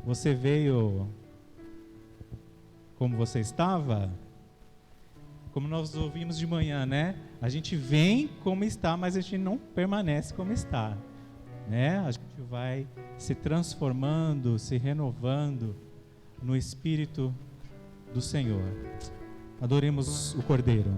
Você veio como você estava? Como nós ouvimos de manhã, né? A gente vem como está, mas a gente não permanece como está, né? A gente vai se transformando, se renovando no Espírito do Senhor. Adoremos o Cordeiro.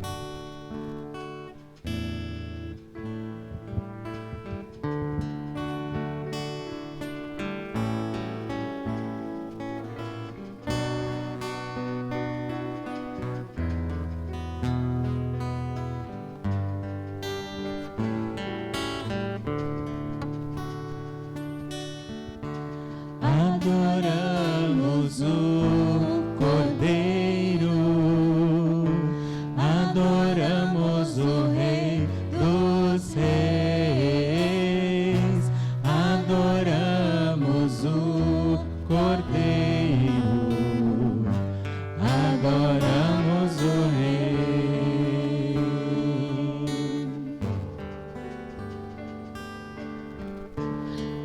Adoramos o Cordeiro, adoramos o Rei dos Reis, adoramos o Cordeiro, adoramos o Rei.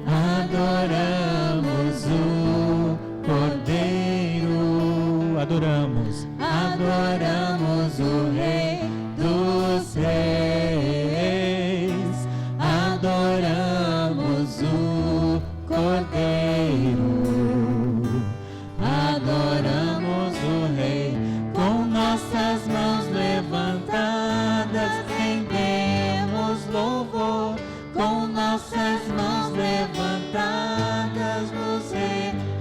Adoramos o Cordeiro, adoramos o Rei dos Reis, adoramos o Cordeiro, adoramos o Rei. Com nossas mãos levantadas rendemos louvor, com nossas mãos levantadas nos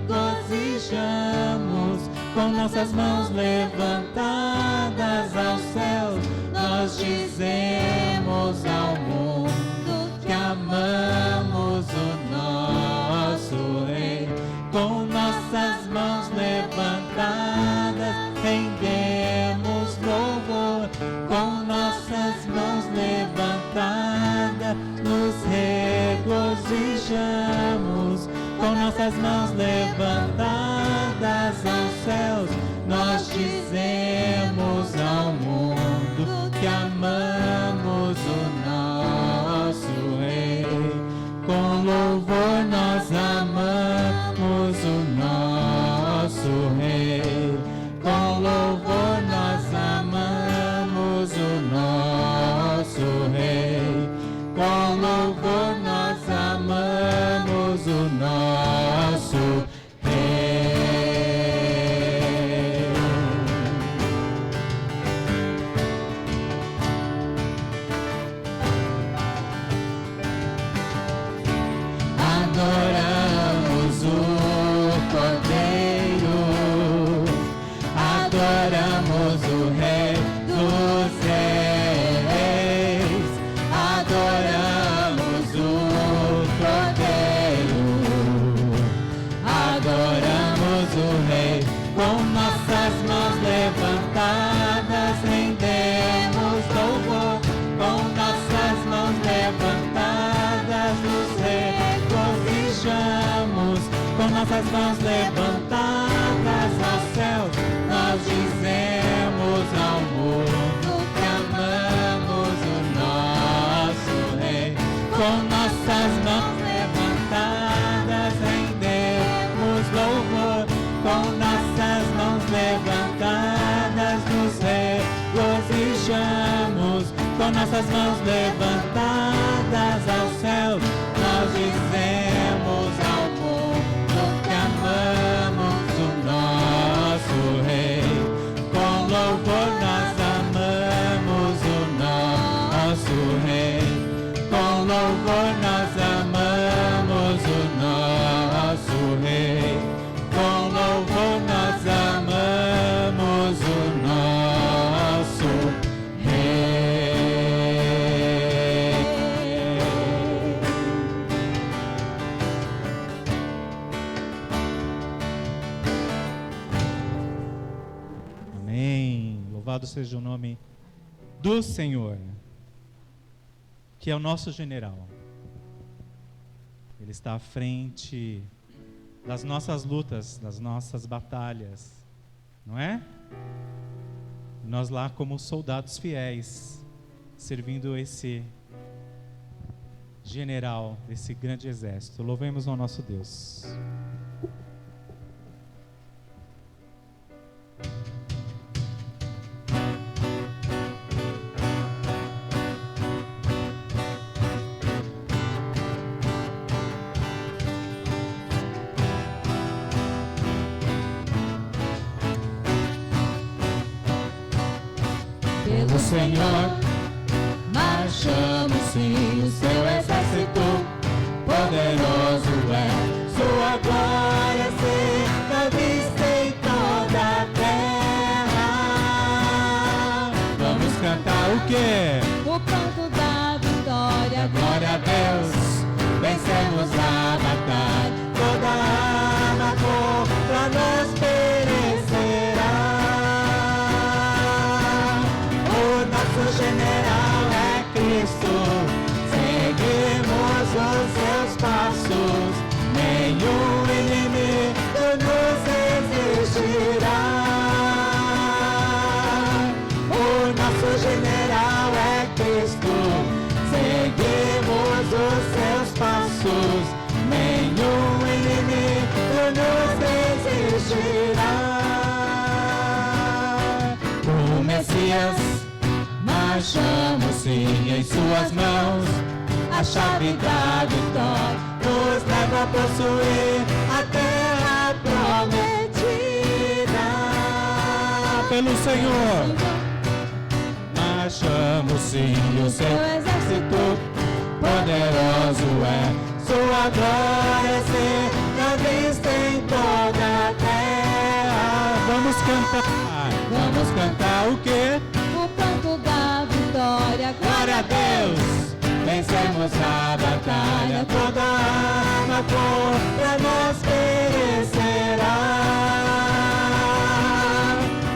regozijamos, com nossas mãos levantadas aos céus, nós dizemos ao mundo que amamos o nosso Rei. Com nossas mãos levantadas rendemos louvor, com nossas mãos levantadas nos regozijamos, com nossas mãos levantadas aos céus, nós dizemos ao mundo que amamos o nosso Rei. Com louvor nós amamos o nosso Rei, com louvor nós amamos o nosso Rei, com louvor nós amamos o nosso Rei. Adoramos o Cordeiro, adoramos o Rei dos Reis, adoramos o Cordeiro, adoramos o Rei. Com nossas mãos levantadas rendemos louvor, com nossas mãos levantadas nos regozijamos, com nossas mãos levantadas aos céus, nós dizemos ao mundo que amamos o nosso Rei. Com nossas mãos levantadas rendemos louvor, com nossas mãos levantadas nos regozijamos, com nossas mãos levantadas aos céus, nós dizemos ao mundo que amamos o nosso Rei. Com louvor nós amamos o nosso Rei, com louvor nós amamos o nosso Rei, com louvor nós amamos o nosso Rei. Amém. Louvado seja o nome do Senhor, que é o nosso general. Ele está à frente das nossas lutas, das nossas batalhas, não é? Nós lá como soldados fiéis, servindo esse general, esse grande exército. Louvemos ao nosso Deus. Senhor, marchamos sim, o seu exército poderoso é, sua glória seja vista em toda a terra. Vamos cantar o quê? O canto da vitória, Glória a Deus, vencemos a batalha, toda arma contra nós perecerá. O nosso general é Cristo, seguimos os seus passos, nenhum inimigo nos resistirá. O nosso general é Cristo, seguimos os seus passos, nenhum inimigo nos resistirá. O Messias, marchamos sim em suas mãos, a chave da vitória nos leva a possuir a terra prometida. Pelo Senhor, marchamos sim, o seu exército poderoso é, sua glória seja vista em toda a terra. Vamos cantar o quê? o canto da vitória, Glória a Deus, vencemos a batalha, toda arma contra nós perecerá.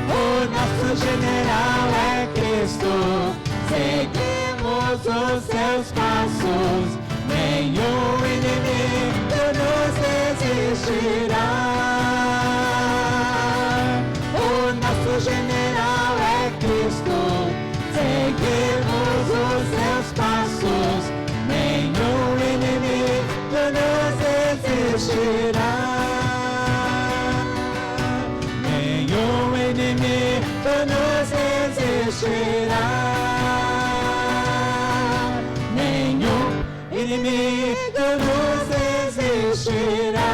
O nosso general é Cristo, seguimos os seus passos, nenhum inimigo nos resistirá. O nosso general é Cristo, seguimos os seus passos, nenhum inimigo nos resistirá. Nenhum inimigo nos resistirá. Nenhum inimigo nos resistirá.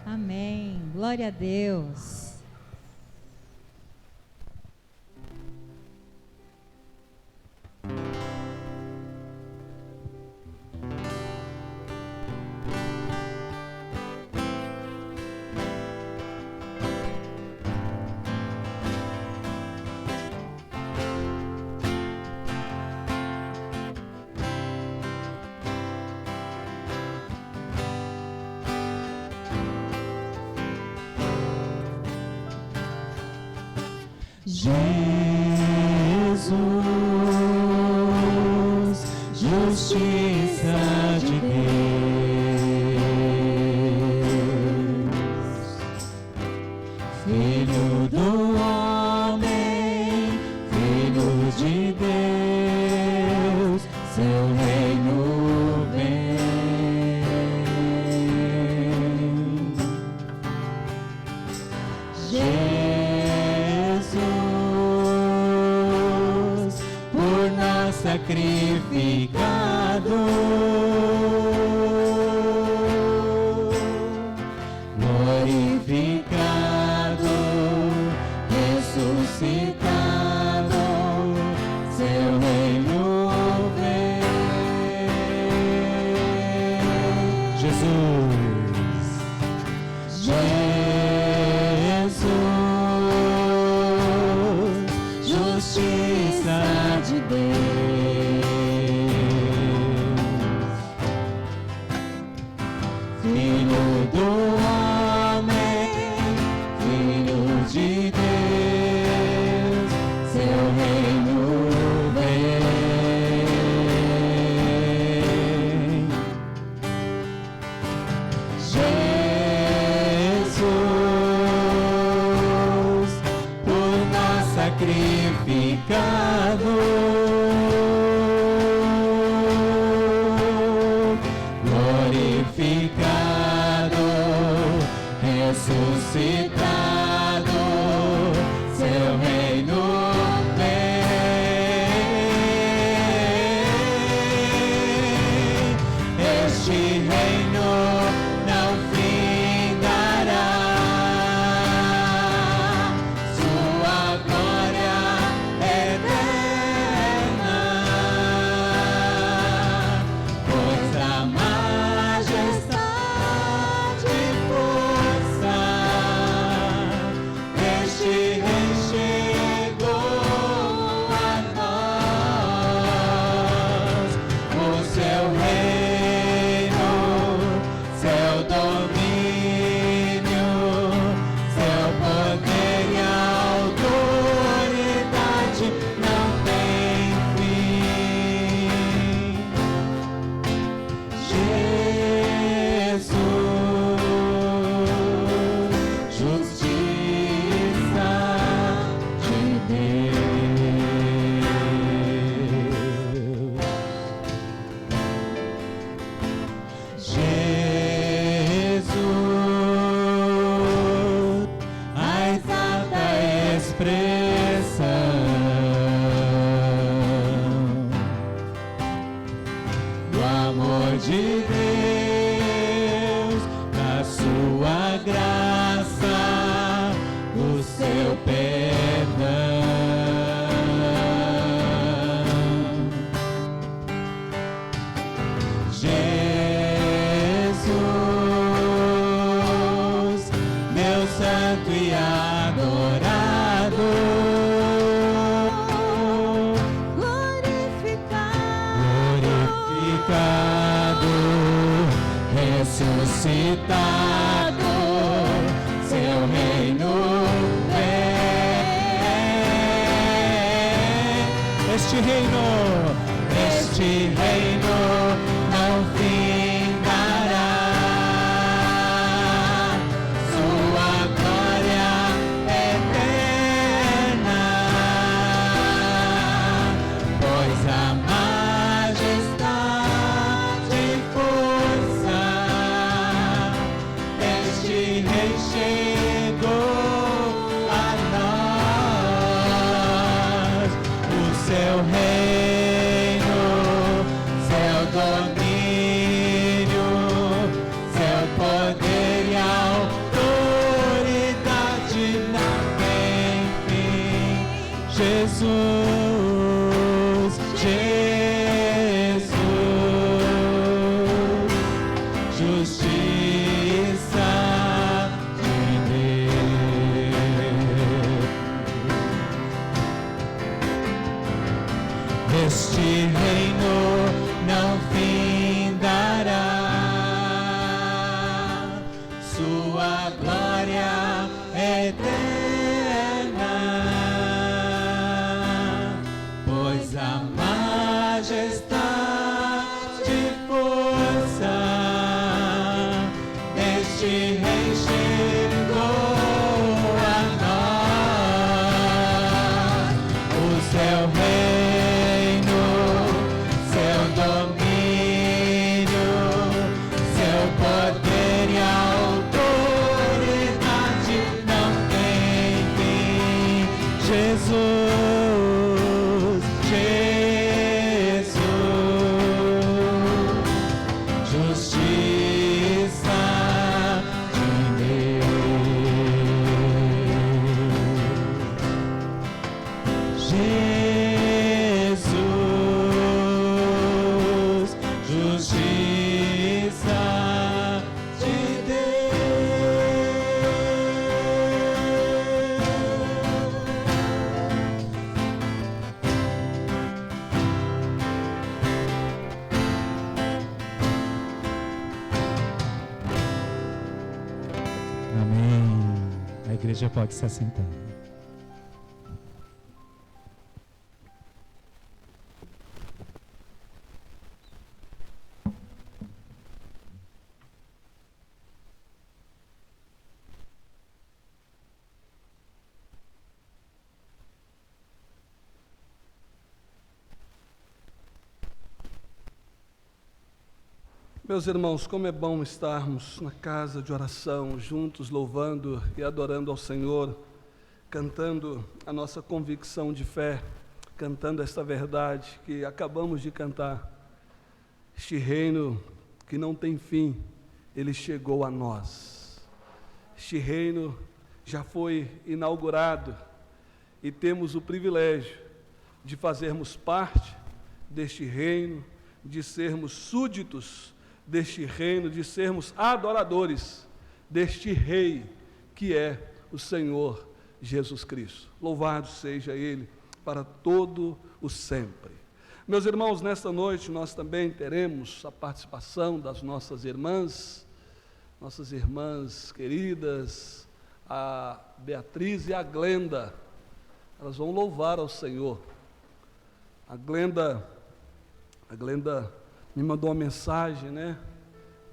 Amém. Glória a Deus. Jesus, justiça de Deus, Filho do homem, Filho de Deus, seu reino vem. Sacrificado, glorificado, ressuscitado, seu reino vem. Jesus, justiça de Deus, Filho do homem, Filho de Deus, seu reino vem. Jesus, por nós sacrificado, de Deus, da sua graça, do seu perdão. Jesus, meu santo e adorado, glorificado, ressuscitado, seu reino vem. Este reino não findará, sua glória eterna, pois a majestade e força deste rei chegou a nós. O seu reino, seu domínio, seu poder e autoridade não tem fim. Jesus, Jesus, justiça de Deus. Este reino não findará, sua glória eterna, pois a majestade e força deste rei chegou a nós. O seu reino, seu domínio, seu poder e autoridade não tem fim. Jesus, Jesus, justiça de Deus. Jesus, justiça de Amém. A igreja pode se assentar. Meus irmãos, como é bom estarmos na casa de oração, juntos, louvando e adorando ao Senhor, cantando a nossa convicção de fé, cantando esta verdade que acabamos de cantar. Este reino que não tem fim, ele chegou a nós. Este reino já foi inaugurado e temos o privilégio de fazermos parte deste reino, de sermos súditos deste reino, de sermos adoradores deste Rei que é o Senhor Jesus Cristo. Louvado seja Ele para todo o sempre. Meus irmãos, nesta noite nós também teremos a participação das nossas irmãs queridas, a Beatriz e a Glenda. Elas vão louvar ao Senhor. A Glenda me mandou uma mensagem,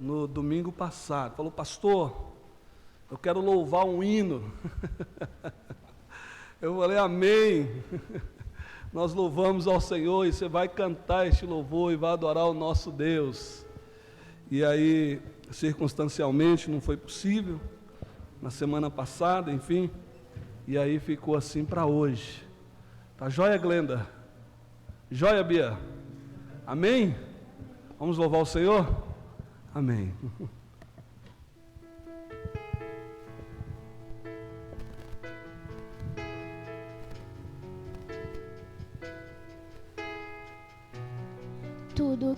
no domingo passado. Falou: pastor, eu quero louvar um hino. Eu falei: amém. Nós louvamos ao Senhor e você vai cantar este louvor e vai adorar o nosso Deus. E aí, circunstancialmente, não foi possível, na semana passada, enfim, e aí ficou assim para hoje. Tá joia, Glenda? Joia, Bia? Amém? Vamos louvar o Senhor? Amém. Tudo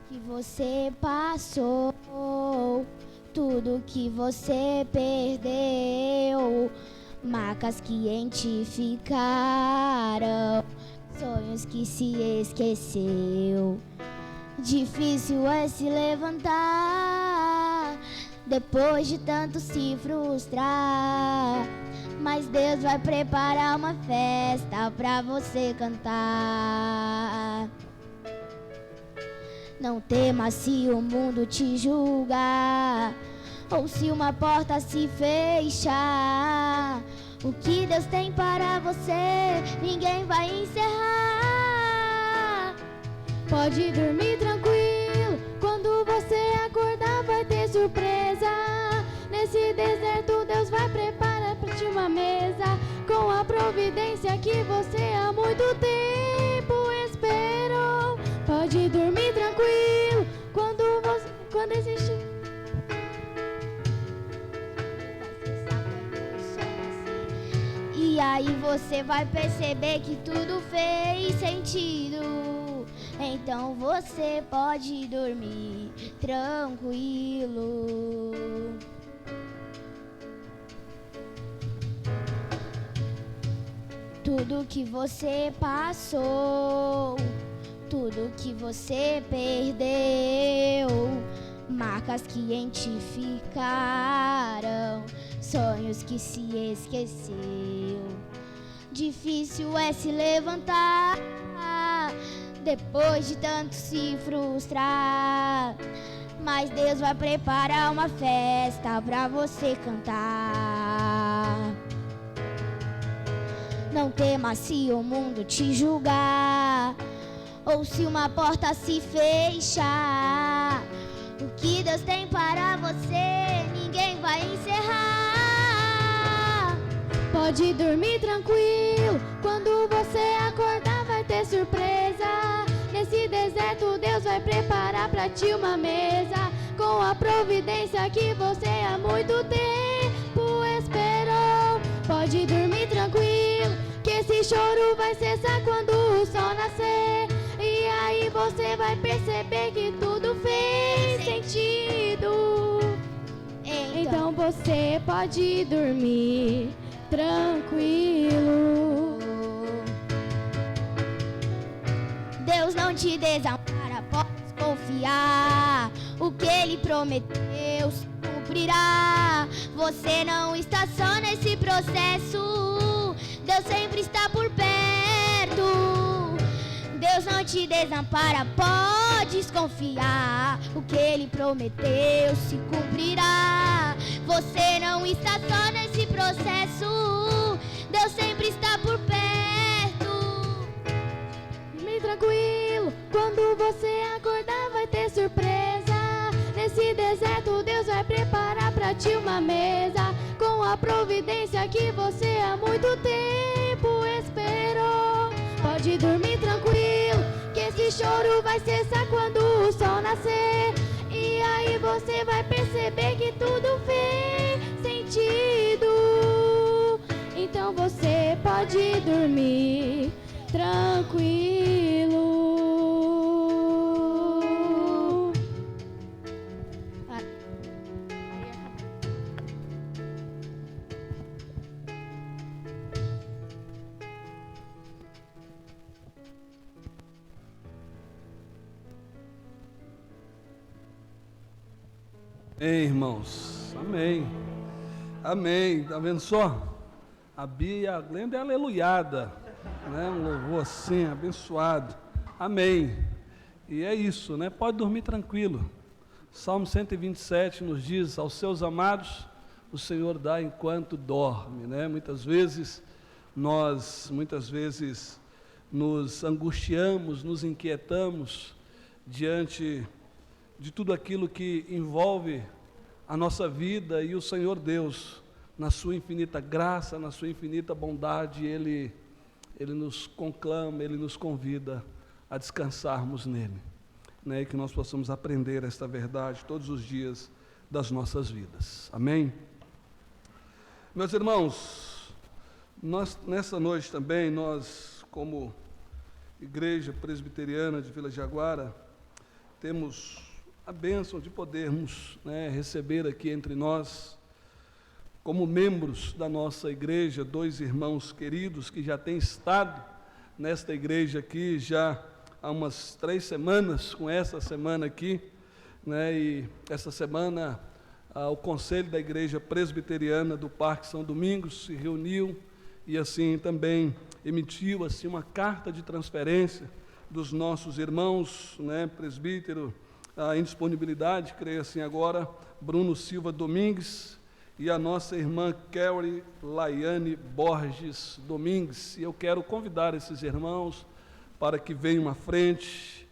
que você passou, tudo que você perdeu, marcas que em ti ficaram, sonhos que se esqueceu. Difícil é se levantar depois de tanto se frustrar, mas Deus vai preparar uma festa pra você cantar. Não temas se o mundo te julgar, ou se uma porta se fechar. O que Deus tem para você, ninguém vai encerrar. Pode dormir tranquilo, quando você acordar vai ter surpresa. Nesse deserto Deus vai preparar pra ti uma mesa, com a providência que você há muito tempo esperou. Pode dormir tranquilo, quando existe... E aí você vai perceber que tudo fez sentido. Então você pode dormir tranquilo. Tudo que você passou, tudo que você perdeu, marcas que em ti ficaram, sonhos que se esqueceu. Difícil é se levantar depois de tanto se frustrar, mas Deus vai preparar uma festa pra você cantar. Não temas se o mundo te julgar, ou se uma porta se fechar. O que Deus tem para você, ninguém vai encerrar. Pode dormir tranquilo, quando você acordar vai ter surpresa. Nesse deserto Deus vai preparar pra ti uma mesa, com a providência que você há muito tempo esperou. Pode dormir tranquilo, que esse choro vai cessar quando o sol nascer. E aí você vai perceber que tudo fez sentido. Então você pode dormir tranquilo. Deus não te desampara, pode confiar. O que Ele prometeu se cumprirá. Você não está só nesse processo, Deus sempre está por perto. Deus não te desampara, pode confiar. O que Ele prometeu se cumprirá. Você não está só nesse processo, Deus sempre está por perto. Dorme tranquilo, quando você acordar vai ter surpresa. Nesse deserto Deus vai preparar pra ti uma mesa, com a providência que você há muito tempo esperou. Pode dormir tranquilo, que esse choro vai cessar quando o sol nascer. E aí você vai perceber que tudo fez sentido. Então você pode dormir tranquilo. Ei, irmãos, amém, amém, tá vendo só? A Bia, a Glenda é aleluiada, né? Um louvor assim, abençoado, amém. E é isso, né? Pode dormir tranquilo. Salmo 127 nos diz: aos seus amados o Senhor dá enquanto dorme, né? Muitas vezes nos angustiamos, nos inquietamos diante de tudo aquilo que envolve a nossa vida, e o Senhor Deus na sua infinita graça, na sua infinita bondade, Ele nos conclama, Ele nos convida a descansarmos nele, né? E que nós possamos aprender esta verdade todos os dias das nossas vidas. Amém? Meus irmãos, nessa noite também, nós, como Igreja Presbiteriana de Vila Jaguara, temos a bênção de podermos, né, receber aqui entre nós, como membros da nossa igreja, 2 irmãos queridos que já têm estado nesta igreja aqui já há umas 3 semanas, com essa semana aqui, né, e essa semana o Conselho da Igreja Presbiteriana do Parque São Domingos se reuniu e assim também emitiu assim uma carta de transferência dos nossos irmãos, né, presbítero em disponibilidade, creio assim agora, Bruno Silva Domingues e a nossa irmã Kelly Laiane Borges Domingues. E eu quero convidar esses irmãos para que venham à frente,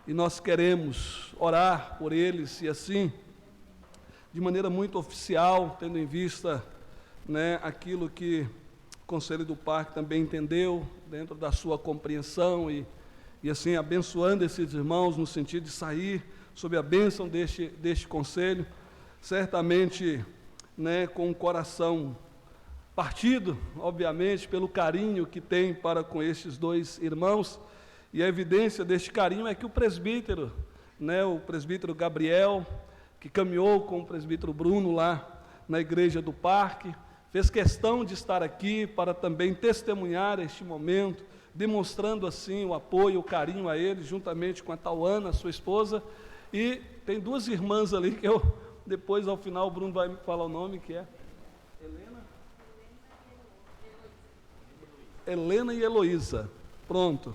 e nós queremos orar por eles, e assim, de maneira muito oficial, tendo em vista, né, aquilo que o Conselho do Parque também entendeu, dentro da sua compreensão, e assim, abençoando esses irmãos, no sentido de sair sob a bênção deste Conselho, certamente, né, com o coração partido, obviamente, pelo carinho que tem para com estes 2 irmãos, e a evidência deste carinho é que o presbítero, né, o presbítero Gabriel, que caminhou com o presbítero Bruno lá na igreja do Parque, fez questão de estar aqui para também testemunhar este momento, demonstrando assim o apoio, o carinho a ele, juntamente com a Tauana, sua esposa, e tem 2 irmãs ali que eu, depois ao final o Bruno vai me falar o nome, que é Helena e Heloísa, pronto,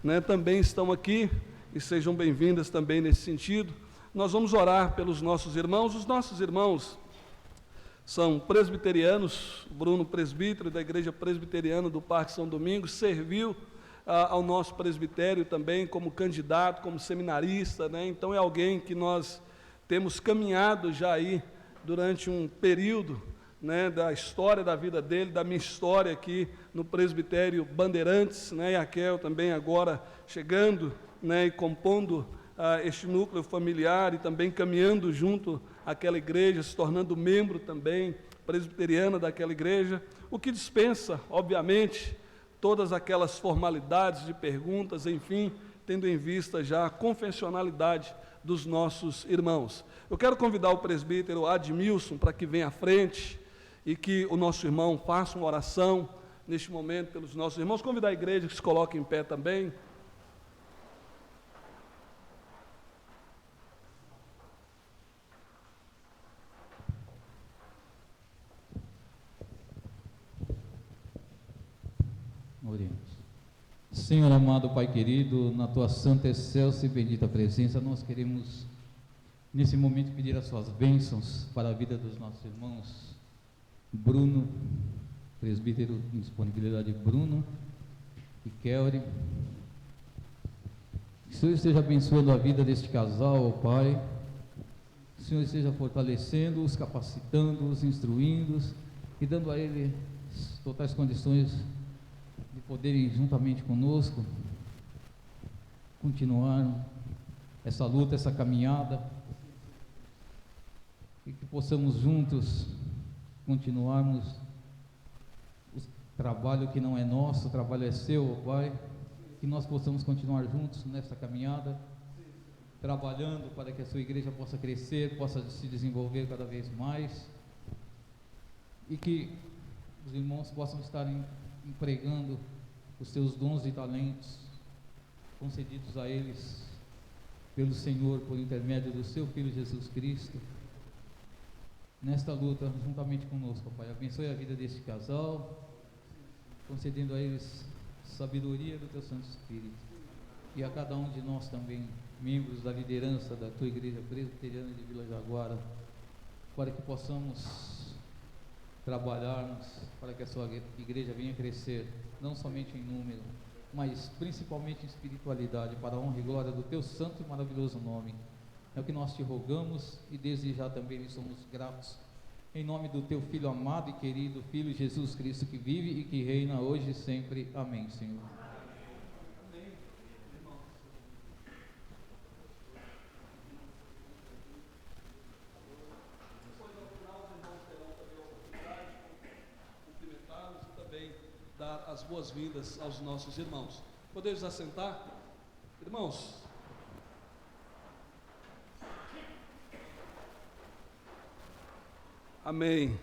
né, também estão aqui, e sejam bem-vindas também nesse sentido. Nós vamos orar pelos nossos irmãos. Os nossos irmãos são presbiterianos. Bruno, presbítero da Igreja Presbiteriana do Parque São Domingos, serviu ao nosso presbitério também como candidato, como seminarista, né? Então é alguém que nós temos caminhado já aí durante um período, né, da história da vida dele, da minha história aqui no presbitério Bandeirantes, né, e a Kel também agora chegando, né, e compondo este núcleo familiar e também caminhando junto àquela igreja, se tornando membro também presbiteriana daquela igreja, o que dispensa, obviamente, todas aquelas formalidades de perguntas, enfim, tendo em vista já a confessionalidade dos nossos irmãos. Eu quero convidar o presbítero Admilson para que venha à frente e que o nosso irmão faça uma oração neste momento pelos nossos irmãos. Convidar a igreja que se coloque em pé também. Oremos. Senhor amado, Pai querido, na Tua santa, excelsa e bendita presença, nós queremos, nesse momento, pedir as Suas bênçãos para a vida dos nossos irmãos. Bruno, presbítero em disponibilidade, Bruno e Kelly. Que o Senhor esteja abençoando a vida deste casal, ó Pai. Que o Senhor esteja fortalecendo-os, capacitando-os, instruindo-os e dando a eles totais condições de poderem, juntamente conosco, continuar essa luta, essa caminhada, e que possamos juntos continuarmos o trabalho que não é nosso, o trabalho é seu, ó Pai, que nós possamos continuar juntos nessa caminhada, trabalhando para que a sua igreja possa crescer, possa se desenvolver cada vez mais, e que os irmãos possam estar empregando os seus dons e talentos concedidos a eles pelo Senhor, por intermédio do seu Filho Jesus Cristo, nesta luta, juntamente conosco, Pai. Abençoe a vida deste casal, concedendo a eles sabedoria do Teu Santo Espírito, e a cada um de nós também, membros da liderança da Tua Igreja Presbiteriana de Vila Jaguara, para que possamos trabalharmos para que a sua igreja venha crescer, não somente em número, mas principalmente em espiritualidade, para a honra e glória do Teu santo e maravilhoso nome. É o que nós te rogamos, e desde já também lhe somos gratos Em nome do teu Filho amado e querido, Filho Jesus Cristo, que vive e que reina hoje e sempre. Amém, Senhor. Dar as boas-vindas aos nossos irmãos. Podemos assentar? Irmãos, amém.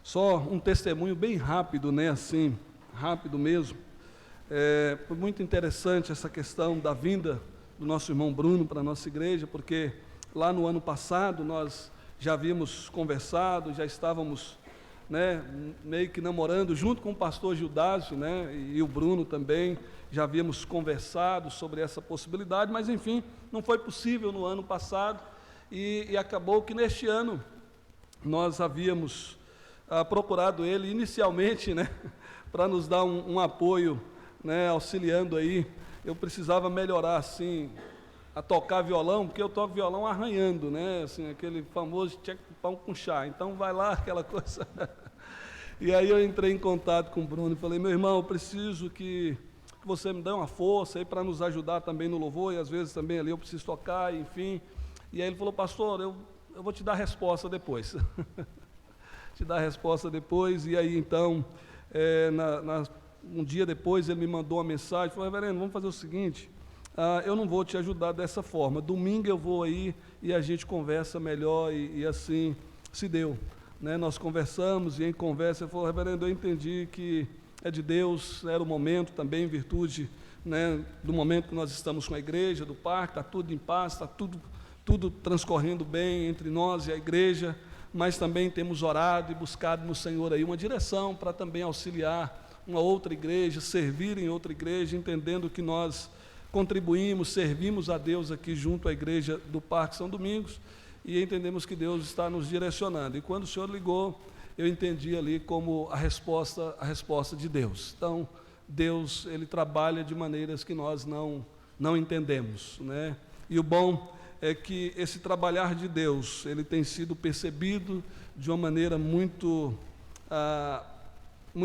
Só um testemunho bem rápido, né? Assim, rápido mesmo. Foi muito interessante essa questão da vinda do nosso irmão Bruno para a nossa igreja, porque lá no ano passado nós já havíamos conversado, já estávamos, né, meio que namorando junto com o pastor Gildásio, né, e o Bruno também, já havíamos conversado sobre essa possibilidade, mas enfim, não foi possível no ano passado, e acabou que neste ano nós havíamos procurado ele inicialmente, né, para nos dar um apoio, né, auxiliando aí. Eu precisava melhorar assim a tocar violão, porque eu toco violão arranhando, né, assim, aquele famoso tcheque pão com chá, então vai lá aquela coisa. E aí eu entrei em contato com o Bruno e falei: meu irmão, eu preciso que você me dê uma força aí para nos ajudar também no louvor, e às vezes também ali eu preciso tocar, enfim. E aí ele falou: pastor, eu vou te dar a resposta depois. Te dar a resposta depois. E aí então, um dia depois ele me mandou uma mensagem, falou: reverendo, vamos fazer o seguinte, eu não vou te ajudar dessa forma, domingo eu vou aí e a gente conversa melhor, e assim se deu, né? Nós conversamos, e em conversa ele falou: reverendo, eu entendi que é de Deus, era o momento também, em virtude, né, do momento que nós estamos com a igreja do parque, está tudo em paz, está tudo transcorrendo bem entre nós e a igreja, mas também temos orado e buscado no Senhor aí uma direção para também auxiliar uma outra igreja, servir em outra igreja, entendendo que nós contribuímos, servimos a Deus aqui junto à igreja do Parque São Domingos, e entendemos que Deus está nos direcionando. E quando o Senhor ligou, eu entendi ali como a resposta de Deus. Então, Deus, Ele trabalha de maneiras que nós não entendemos, né? E o bom é que esse trabalhar de Deus, ele tem sido percebido de uma maneira muito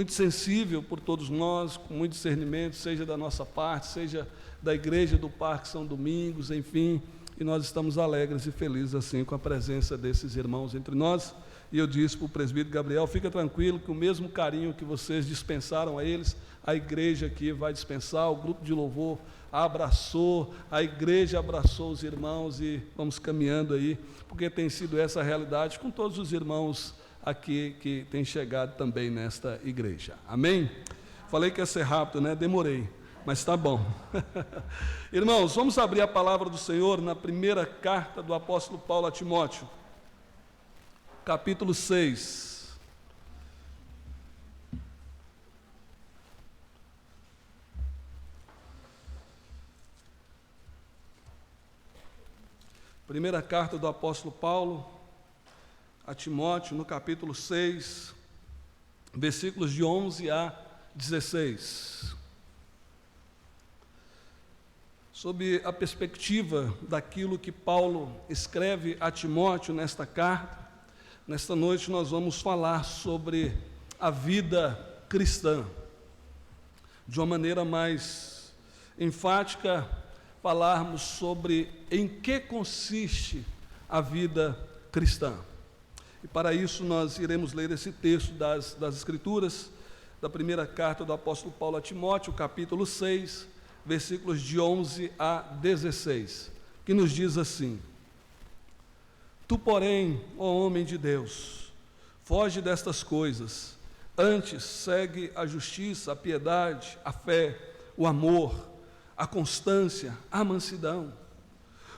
sensível por todos nós, com muito discernimento, seja da nossa parte, seja da igreja do Parque São Domingos, enfim, e nós estamos alegres e felizes assim com a presença desses irmãos entre nós. E eu disse para o presbítero Gabriel: fica tranquilo que o mesmo carinho que vocês dispensaram a eles, a igreja aqui vai dispensar, o grupo de louvor abraçou, a igreja abraçou os irmãos, e vamos caminhando aí, porque tem sido essa a realidade com todos os irmãos aqui que têm chegado também nesta igreja. Amém? Falei que ia ser rápido, né? Demorei, mas está bom. Irmãos, vamos abrir a palavra do Senhor na primeira carta do apóstolo Paulo a Timóteo, capítulo 6. Primeira carta do apóstolo Paulo a Timóteo, no capítulo 6, versículos de 11 a 16. Sob a perspectiva daquilo que Paulo escreve a Timóteo nesta carta, nesta noite nós vamos falar sobre a vida cristã, de uma maneira mais enfática, falarmos sobre em que consiste a vida cristã. E para isso nós iremos ler esse texto das Escrituras, da primeira carta do apóstolo Paulo a Timóteo, capítulo 6, versículos de 11 a 16, que nos diz assim: Tu, porém, ó homem de Deus, foge destas coisas, antes segue a justiça, a piedade, a fé, o amor, a constância, a mansidão.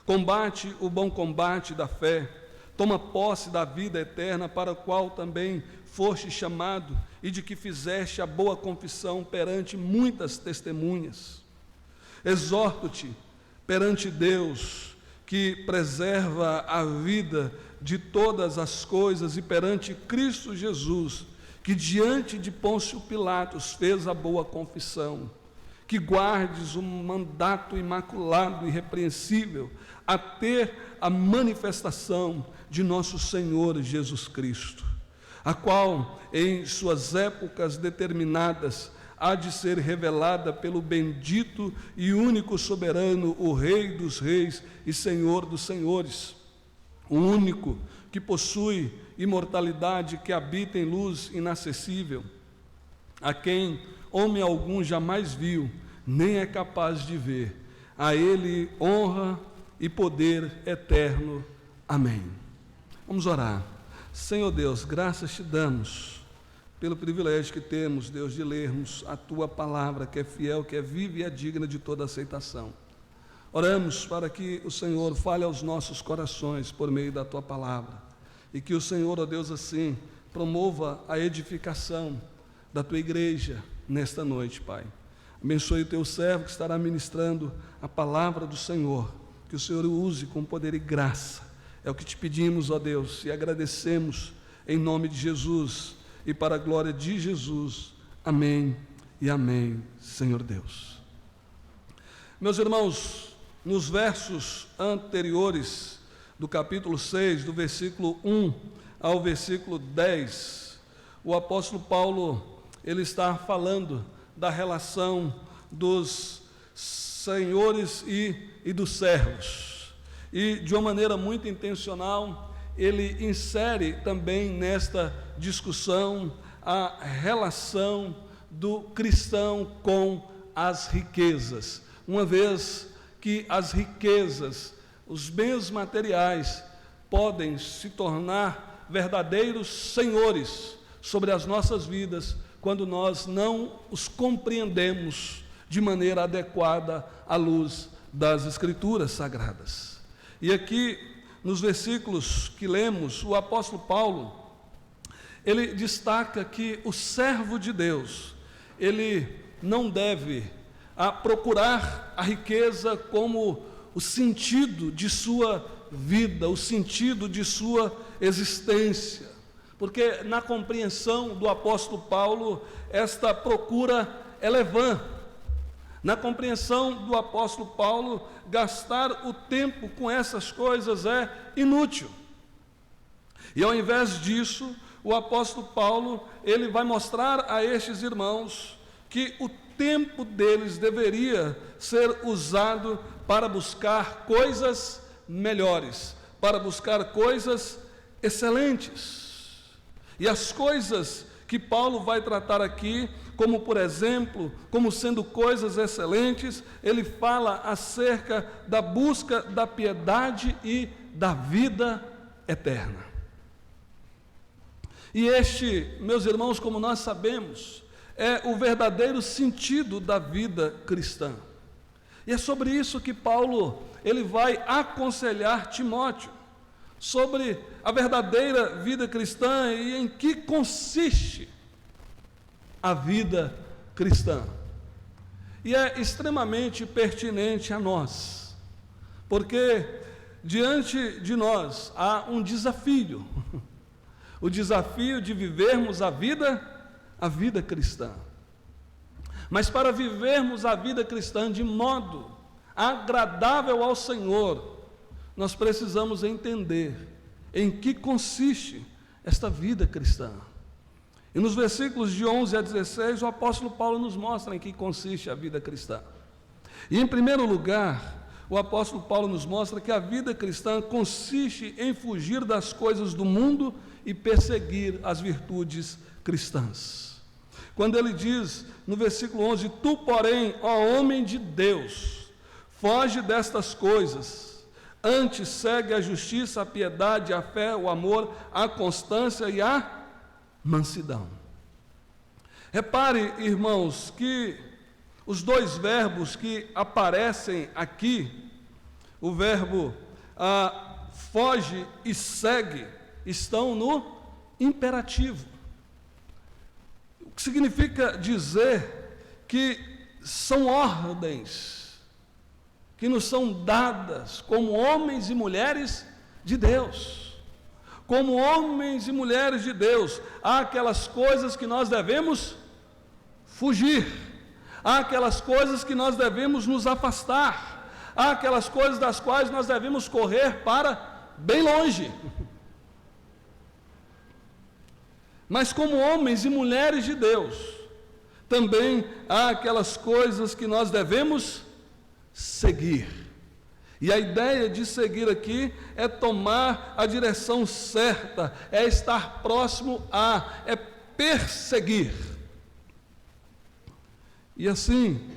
Combate o bom combate da fé, toma posse da vida eterna, para a qual também foste chamado, e de que fizeste a boa confissão perante muitas testemunhas. Exorto-te perante Deus, que preserva a vida de todas as coisas, e perante Cristo Jesus, que diante de Pôncio Pilatos fez a boa confissão, que guardes o mandato imaculado e irrepreensível até a manifestação de nosso Senhor Jesus Cristo, a qual, em suas épocas determinadas, há de ser revelada pelo bendito e único soberano, o Rei dos reis e Senhor dos senhores, o único que possui imortalidade, que habita em luz inacessível, a quem homem algum jamais viu, nem é capaz de ver. A Ele honra e poder eterno. Amém. Vamos orar. Senhor Deus, graças te damos pelo privilégio que temos, Deus, de lermos a Tua palavra, que é fiel, que é viva e é digna de toda aceitação. Oramos para que o Senhor fale aos nossos corações por meio da Tua palavra, e que o Senhor, ó Deus, assim, promova a edificação da Tua igreja nesta noite, Pai. Abençoe o Teu servo que estará ministrando a palavra do Senhor, que o Senhor o use com poder e graça. É o que te pedimos, ó Deus, e agradecemos em nome de Jesus e para a glória de Jesus. Amém e amém, Senhor Deus. Meus irmãos, nos versos anteriores do capítulo 6, do versículo 1 ao versículo 10, o apóstolo Paulo, ele está falando da relação dos senhores e dos servos. E de uma maneira muito intencional, ele insere também nesta discussão a relação do cristão com as riquezas, uma vez que as riquezas, os bens materiais, podem se tornar verdadeiros senhores sobre as nossas vidas, quando nós não os compreendemos de maneira adequada à luz das Escrituras Sagradas. E aqui, nos versículos que lemos, o apóstolo Paulo, ele destaca que o servo de Deus, ele não deve procurar a riqueza como o sentido de sua vida, o sentido de sua existência, porque na compreensão do apóstolo Paulo, esta procura é vã. Na compreensão do apóstolo Paulo, gastar o tempo com essas coisas é inútil. E ao invés disso, o apóstolo Paulo, ele vai mostrar a estes irmãos que o tempo deles deveria ser usado para buscar coisas melhores, para buscar coisas excelentes. E as coisas que Paulo vai tratar aqui, como por exemplo, como sendo coisas excelentes, ele fala acerca da busca da piedade e da vida eterna. E este, meus irmãos, como nós sabemos, é o verdadeiro sentido da vida cristã. E é sobre isso que Paulo, ele vai aconselhar Timóteo, sobre a verdadeira vida cristã e em que consiste a vida cristã. E é extremamente pertinente a nós, porque diante de nós há um desafio, o desafio de vivermos a vida cristã. Mas para vivermos a vida cristã de modo agradável ao Senhor, nós precisamos entender em que consiste esta vida cristã. E nos versículos de 11 a 16, o apóstolo Paulo nos mostra em que consiste a vida cristã. E em primeiro lugar, o apóstolo Paulo nos mostra que a vida cristã consiste em fugir das coisas do mundo e perseguir as virtudes cristãs. Quando ele diz no versículo 11: tu, porém, ó homem de Deus, foge destas coisas, antes segue a justiça, a piedade, a fé, o amor, a constância e a mansidão. Repare, irmãos, que os dois verbos que aparecem aqui, o verbo foge e segue, estão no imperativo. O que significa dizer que são ordens que nos são dadas como homens e mulheres de Deus. Como homens e mulheres de Deus, há aquelas coisas que nós devemos fugir, há aquelas coisas que nós devemos nos afastar, há aquelas coisas das quais nós devemos correr para bem longe. Mas como homens e mulheres de Deus, também há aquelas coisas que nós devemos seguir. E a ideia de seguir aqui é tomar a direção certa, é estar próximo a, é perseguir. E assim,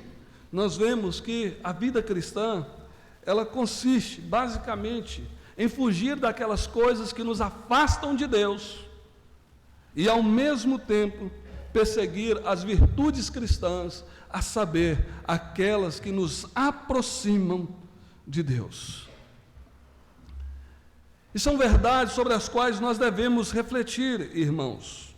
nós vemos que a vida cristã, ela consiste basicamente em fugir daquelas coisas que nos afastam de Deus e ao mesmo tempo perseguir as virtudes cristãs, a saber, aquelas que nos aproximam de Deus. E são verdades sobre as quais nós devemos refletir, irmãos.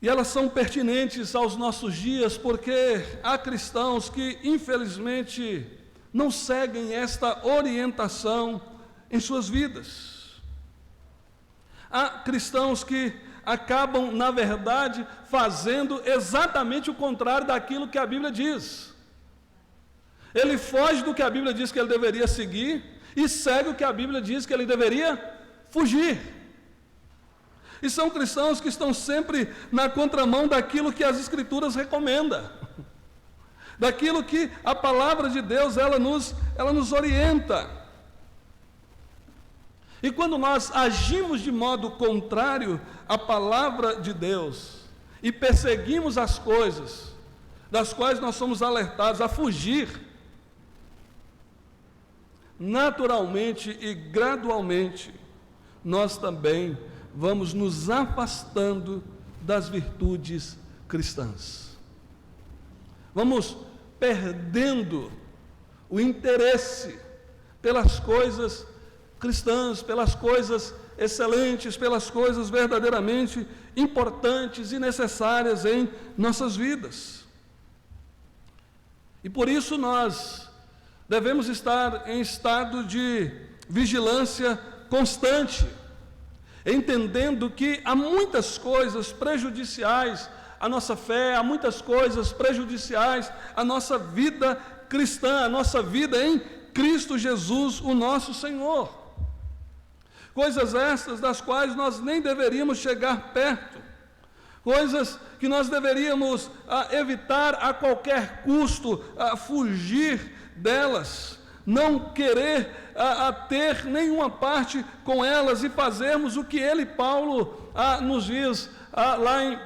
E elas são pertinentes aos nossos dias, porque há cristãos que, infelizmente, não seguem esta orientação em suas vidas. Há cristãos que acabam, na verdade, fazendo exatamente o contrário daquilo que a Bíblia diz. Ele foge do que a Bíblia diz que ele deveria seguir e segue o que a Bíblia diz que ele deveria fugir. E são cristãos que estão sempre na contramão daquilo que as Escrituras recomendam, daquilo que a palavra de Deus ela nos orienta. E quando nós agimos de modo contrário à palavra de Deus e perseguimos as coisas das quais nós somos alertados a fugir, naturalmente e gradualmente, nós também vamos nos afastando das virtudes cristãs. Vamos perdendo o interesse pelas coisas cristãs, pelas coisas excelentes, pelas coisas verdadeiramente importantes e necessárias em nossas vidas. E por isso nós devemos estar em estado de vigilância constante, entendendo que há muitas coisas prejudiciais à nossa fé, há muitas coisas prejudiciais à nossa vida cristã, à nossa vida em Cristo Jesus, o nosso Senhor. Coisas estas das quais nós nem deveríamos chegar perto, coisas que nós deveríamos evitar a qualquer custo, fugir delas, não querer ter nenhuma parte com elas e fazermos o que ele, Paulo, nos diz lá em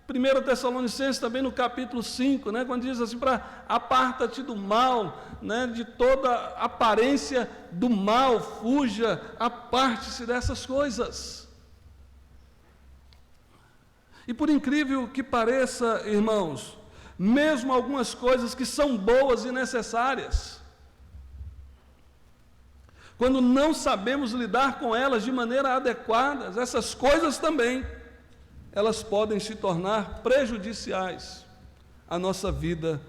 1 Tessalonicenses, também no capítulo 5, né, quando diz assim, para aparta-te do mal, né, de toda aparência do mal, fuja, aparte-se dessas coisas. E por incrível que pareça, irmãos, mesmo algumas coisas que são boas e necessárias, quando não sabemos lidar com elas de maneira adequada, essas coisas também, elas podem se tornar prejudiciais à nossa vida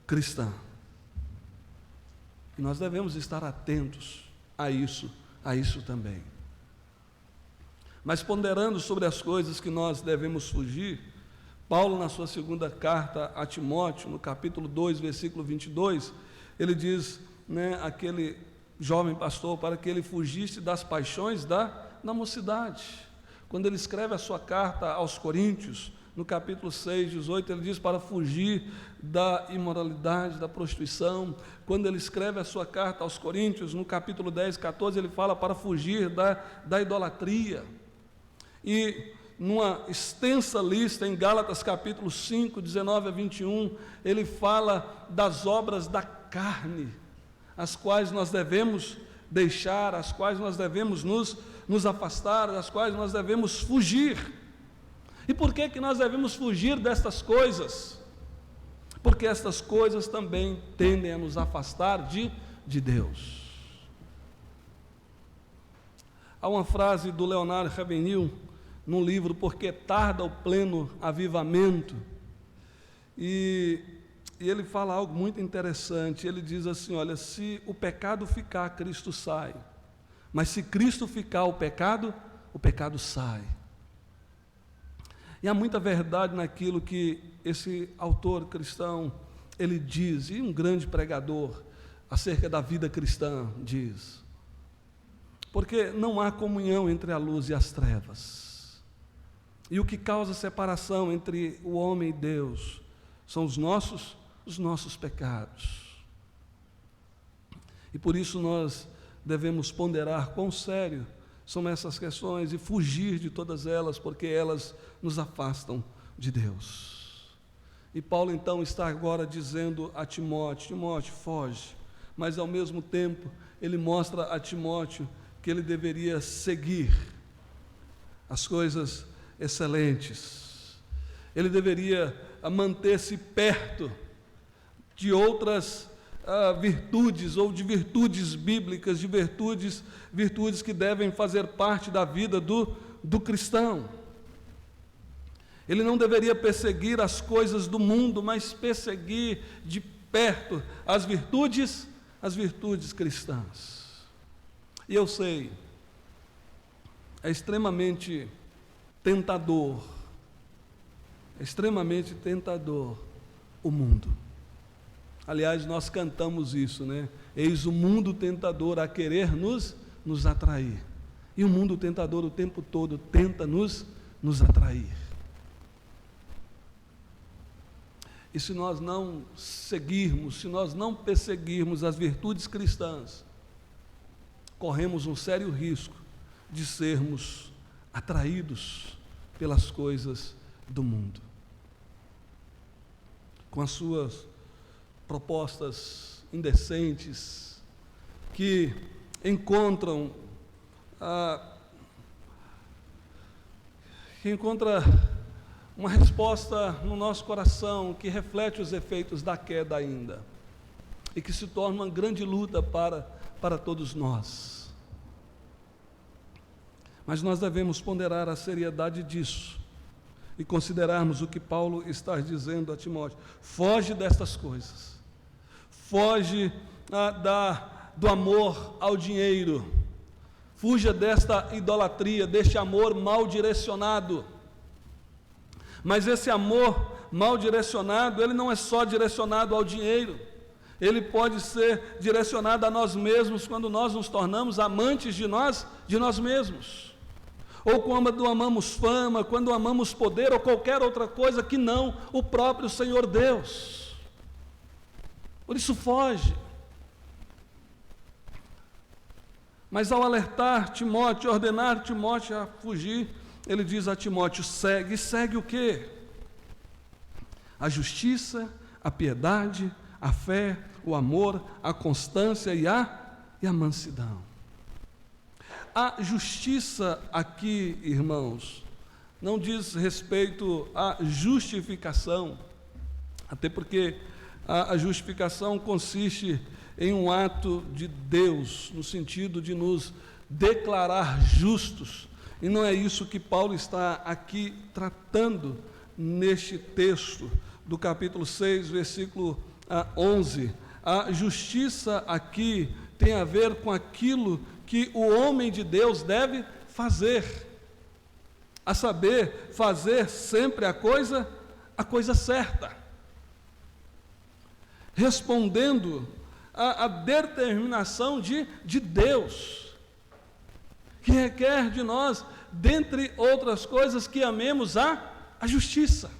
cristã. E nós devemos estar atentos a isso também. Mas ponderando sobre as coisas que nós devemos fugir, Paulo, na sua segunda carta a Timóteo, no capítulo 2, versículo 22, ele diz, né, aquele jovem pastor, para que ele fugisse das paixões da mocidade. Quando ele escreve a sua carta aos Coríntios, no capítulo 6, 18, ele diz para fugir da imoralidade, da prostituição. Quando ele escreve a sua carta aos Coríntios, no capítulo 10, 14, ele fala para fugir da idolatria. E numa extensa lista, em Gálatas capítulo 5, 19 a 21, ele fala das obras da carne, as quais nós devemos deixar, as quais nós devemos nos afastar, das quais nós devemos fugir. E por que nós devemos fugir destas coisas? Porque estas coisas também tendem a nos afastar de Deus. Há uma frase do Leonardo Ravenhill, num livro Porque Tarda o Pleno Avivamento, e ele fala algo muito interessante. Ele diz assim, olha, se o pecado ficar, Cristo sai, mas se Cristo ficar, o pecado sai. E há muita verdade naquilo que esse autor cristão, ele diz, e um grande pregador acerca da vida cristã diz. Porque não há comunhão entre a luz e as trevas. E o que causa separação entre o homem e Deus são os nossos pecados. E por isso nós devemos ponderar quão sério são essas questões e fugir de todas elas, porque elas nos afastam de Deus. E Paulo então está agora dizendo a Timóteo: Timóteo, foge. Mas ao mesmo tempo ele mostra a Timóteo que ele deveria seguir as coisas excelentes. Ele deveria manter-se perto de outras virtudes, ou de virtudes bíblicas, de virtudes que devem fazer parte da vida do cristão. Ele não deveria perseguir as coisas do mundo, mas perseguir de perto as virtudes cristãs. E eu sei, é extremamente tentador o mundo. Aliás, nós cantamos isso, né? Eis o mundo tentador a querer nos atrair. E o mundo tentador o tempo todo tenta nos atrair. E se nós não seguirmos, se nós não perseguirmos as virtudes cristãs, corremos um sério risco de sermos atraídos pelas coisas do mundo, com as suas propostas indecentes, que encontra uma resposta no nosso coração que reflete os efeitos da queda ainda, e que se torna uma grande luta para todos nós. Mas nós devemos ponderar a seriedade disso e considerarmos o que Paulo está dizendo a Timóteo: foge destas coisas, foge do amor ao dinheiro, fuja desta idolatria, deste amor mal direcionado. Mas esse amor mal direcionado, ele não é só direcionado ao dinheiro, ele pode ser direcionado a nós mesmos, quando nós nos tornamos amantes de nós mesmos, ou quando amamos fama, quando amamos poder, ou qualquer outra coisa que não o próprio Senhor Deus. Por isso foge. Mas ao alertar Timóteo, ordenar Timóteo a fugir, ele diz a Timóteo: segue o quê? A justiça, a piedade, a fé, o amor, a constância e a mansidão. A justiça aqui, irmãos, não diz respeito à justificação, até porque a justificação consiste em um ato de Deus, no sentido de nos declarar justos, e não é isso que Paulo está aqui tratando neste texto do capítulo 6, versículo 11. A justiça aqui tem a ver com aquilo que o homem de Deus deve fazer, a saber, fazer sempre a coisa certa, respondendo à determinação de Deus, que requer de nós, dentre outras coisas, que amemos a justiça,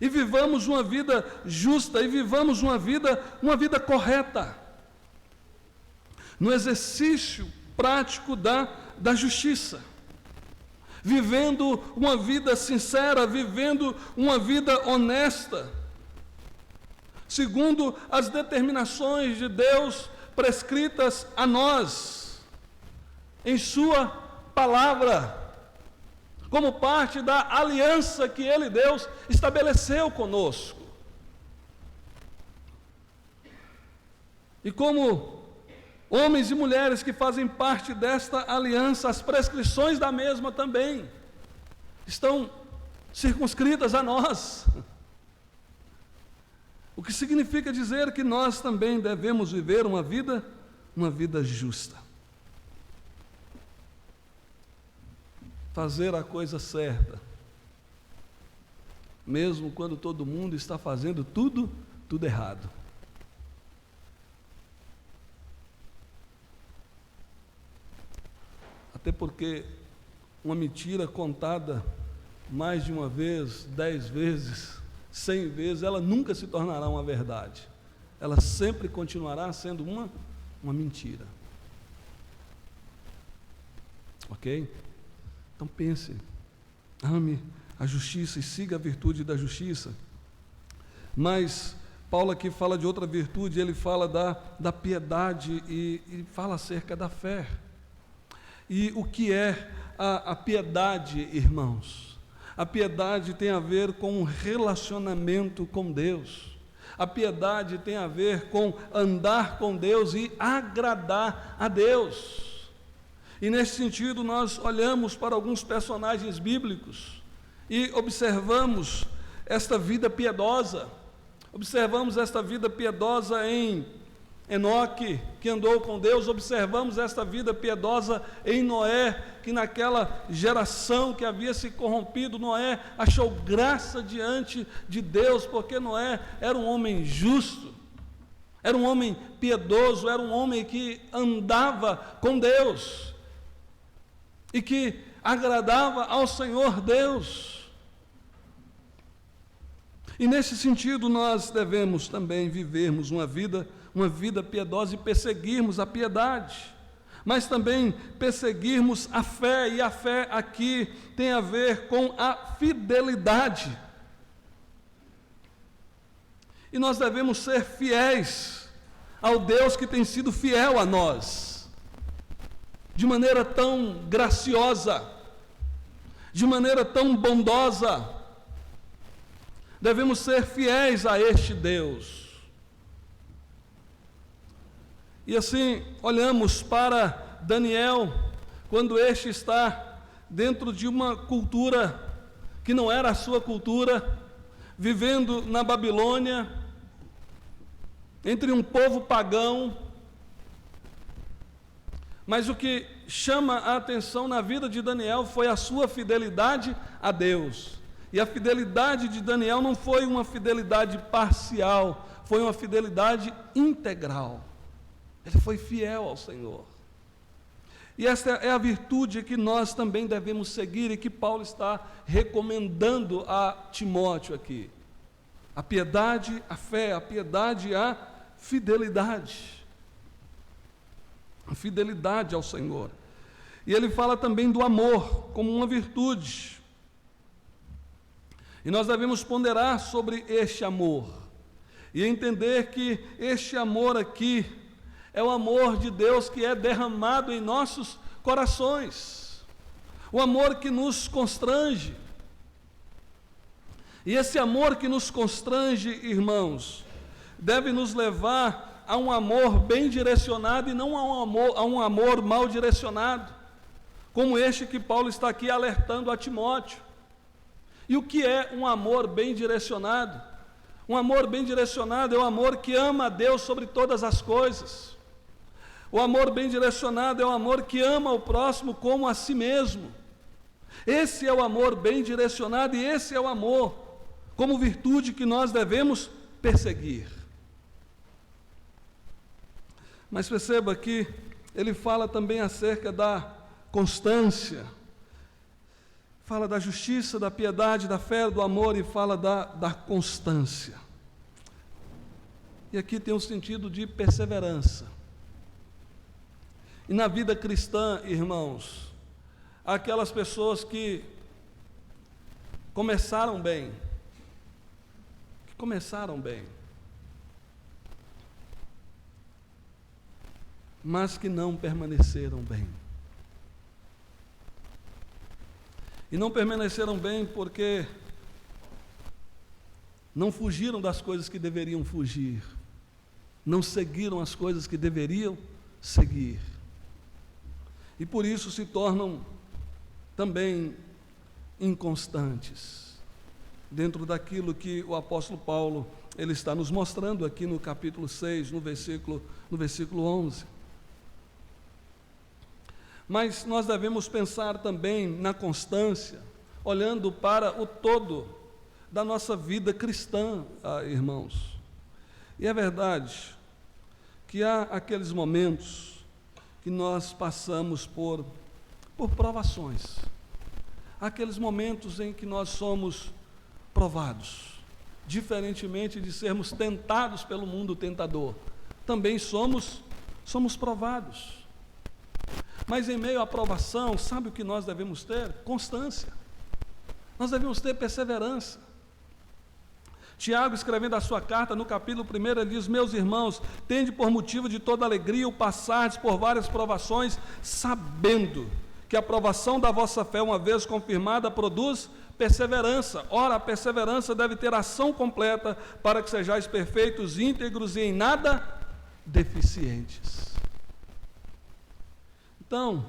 e vivamos uma vida justa, e vivamos uma vida correta, no exercício prático da justiça, vivendo uma vida sincera, vivendo uma vida honesta, segundo as determinações de Deus prescritas a nós, em sua palavra, como parte da aliança que Ele, Deus, estabeleceu conosco. E como homens e mulheres que fazem parte desta aliança, as prescrições da mesma também estão circunscritas a nós. O que significa dizer que nós também devemos viver uma vida justa. Fazer a coisa certa, mesmo quando todo mundo está fazendo tudo errado. Até porque uma mentira contada mais de uma vez, 10 vezes, 100 vezes, ela nunca se tornará uma verdade. Ela sempre continuará sendo uma mentira. Ok? Então pense, ame a justiça e siga a virtude da justiça. Mas Paulo aqui fala de outra virtude, ele fala da piedade e fala acerca da fé. E o que é a piedade, irmãos? A piedade tem a ver com um relacionamento com Deus. A piedade tem a ver com andar com Deus e agradar a Deus. E nesse sentido nós olhamos para alguns personagens bíblicos e observamos esta vida piedosa. Observamos esta vida piedosa em Enoque, que andou com Deus. Observamos esta vida piedosa em Noé, que naquela geração que havia se corrompido, Noé achou graça diante de Deus, porque Noé era um homem justo, era um homem piedoso, era um homem que andava com Deus e que agradava ao Senhor Deus. E nesse sentido nós devemos também vivermos uma vida piedosa e perseguirmos a piedade, mas também perseguirmos a fé, e a fé aqui tem a ver com a fidelidade. E nós devemos ser fiéis ao Deus que tem sido fiel a nós, de maneira tão graciosa, de maneira tão bondosa. Devemos ser fiéis a este Deus. E assim, olhamos para Daniel, quando este está dentro de uma cultura que não era a sua cultura, vivendo na Babilônia, entre um povo pagão. Mas o que chama a atenção na vida de Daniel foi a sua fidelidade a Deus. E a fidelidade de Daniel não foi uma fidelidade parcial, foi uma fidelidade integral. Ele foi fiel ao Senhor. E esta é a virtude que nós também devemos seguir e que Paulo está recomendando a Timóteo aqui. A piedade, a fé, a piedade e a fidelidade. A fidelidade ao Senhor. E ele fala também do amor como uma virtude. E nós devemos ponderar sobre este amor e entender que este amor aqui é o amor de Deus que é derramado em nossos corações, o amor que nos constrange. E esse amor que nos constrange, irmãos, deve nos levar a um amor bem direcionado e não a um amor mal direcionado, como este que Paulo está aqui alertando a Timóteo. E o que é um amor bem direcionado? Um amor bem direcionado é o amor que ama a Deus sobre todas as coisas. O amor bem direcionado é o amor que ama o próximo como a si mesmo. Esse é o amor bem direcionado e esse é o amor como virtude que nós devemos perseguir. Mas perceba que ele fala também acerca da constância. Fala da justiça, da piedade, da fé, do amor e fala da constância. E aqui tem um sentido de perseverança. E na vida cristã, irmãos, há aquelas pessoas que começaram bem, mas que não permaneceram bem. E não permaneceram bem porque não fugiram das coisas que deveriam fugir, não seguiram as coisas que deveriam seguir. E por isso se tornam também inconstantes, dentro daquilo que o apóstolo Paulo, ele está nos mostrando aqui no capítulo 6, no versículo 11. Mas nós devemos pensar também na constância, olhando para o todo da nossa vida cristã, irmãos. E é verdade que há aqueles momentos que nós passamos por provações, há aqueles momentos em que nós somos provados, diferentemente de sermos tentados pelo mundo tentador, também somos provados. Mas em meio à provação, sabe o que nós devemos ter? Constância. Nós devemos ter perseverança. Tiago, escrevendo a sua carta, no capítulo 1, ele diz: meus irmãos, tende por motivo de toda alegria o passardes por várias provações, sabendo que a provação da vossa fé, uma vez confirmada, produz perseverança. Ora, a perseverança deve ter ação completa, para que sejais perfeitos, íntegros e em nada deficientes. Então,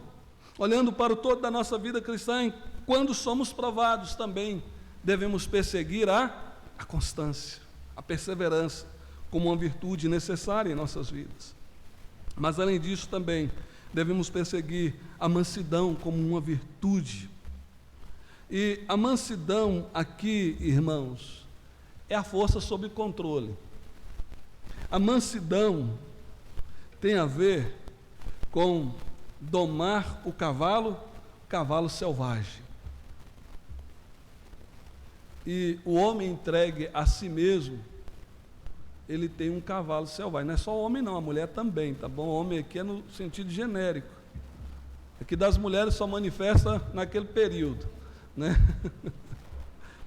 olhando para o todo da nossa vida cristã, quando somos provados também devemos perseguir a constância, a perseverança, como uma virtude necessária em nossas vidas. Mas além disso também devemos perseguir a mansidão como uma virtude. E a mansidão aqui, irmãos, é a força sob controle. A mansidão tem a ver com domar o cavalo selvagem. E o homem entregue a si mesmo, ele tem um cavalo selvagem. Não é só o homem não, a mulher também, tá bom? O homem aqui é no sentido genérico. Aqui das mulheres só manifesta naquele período, né?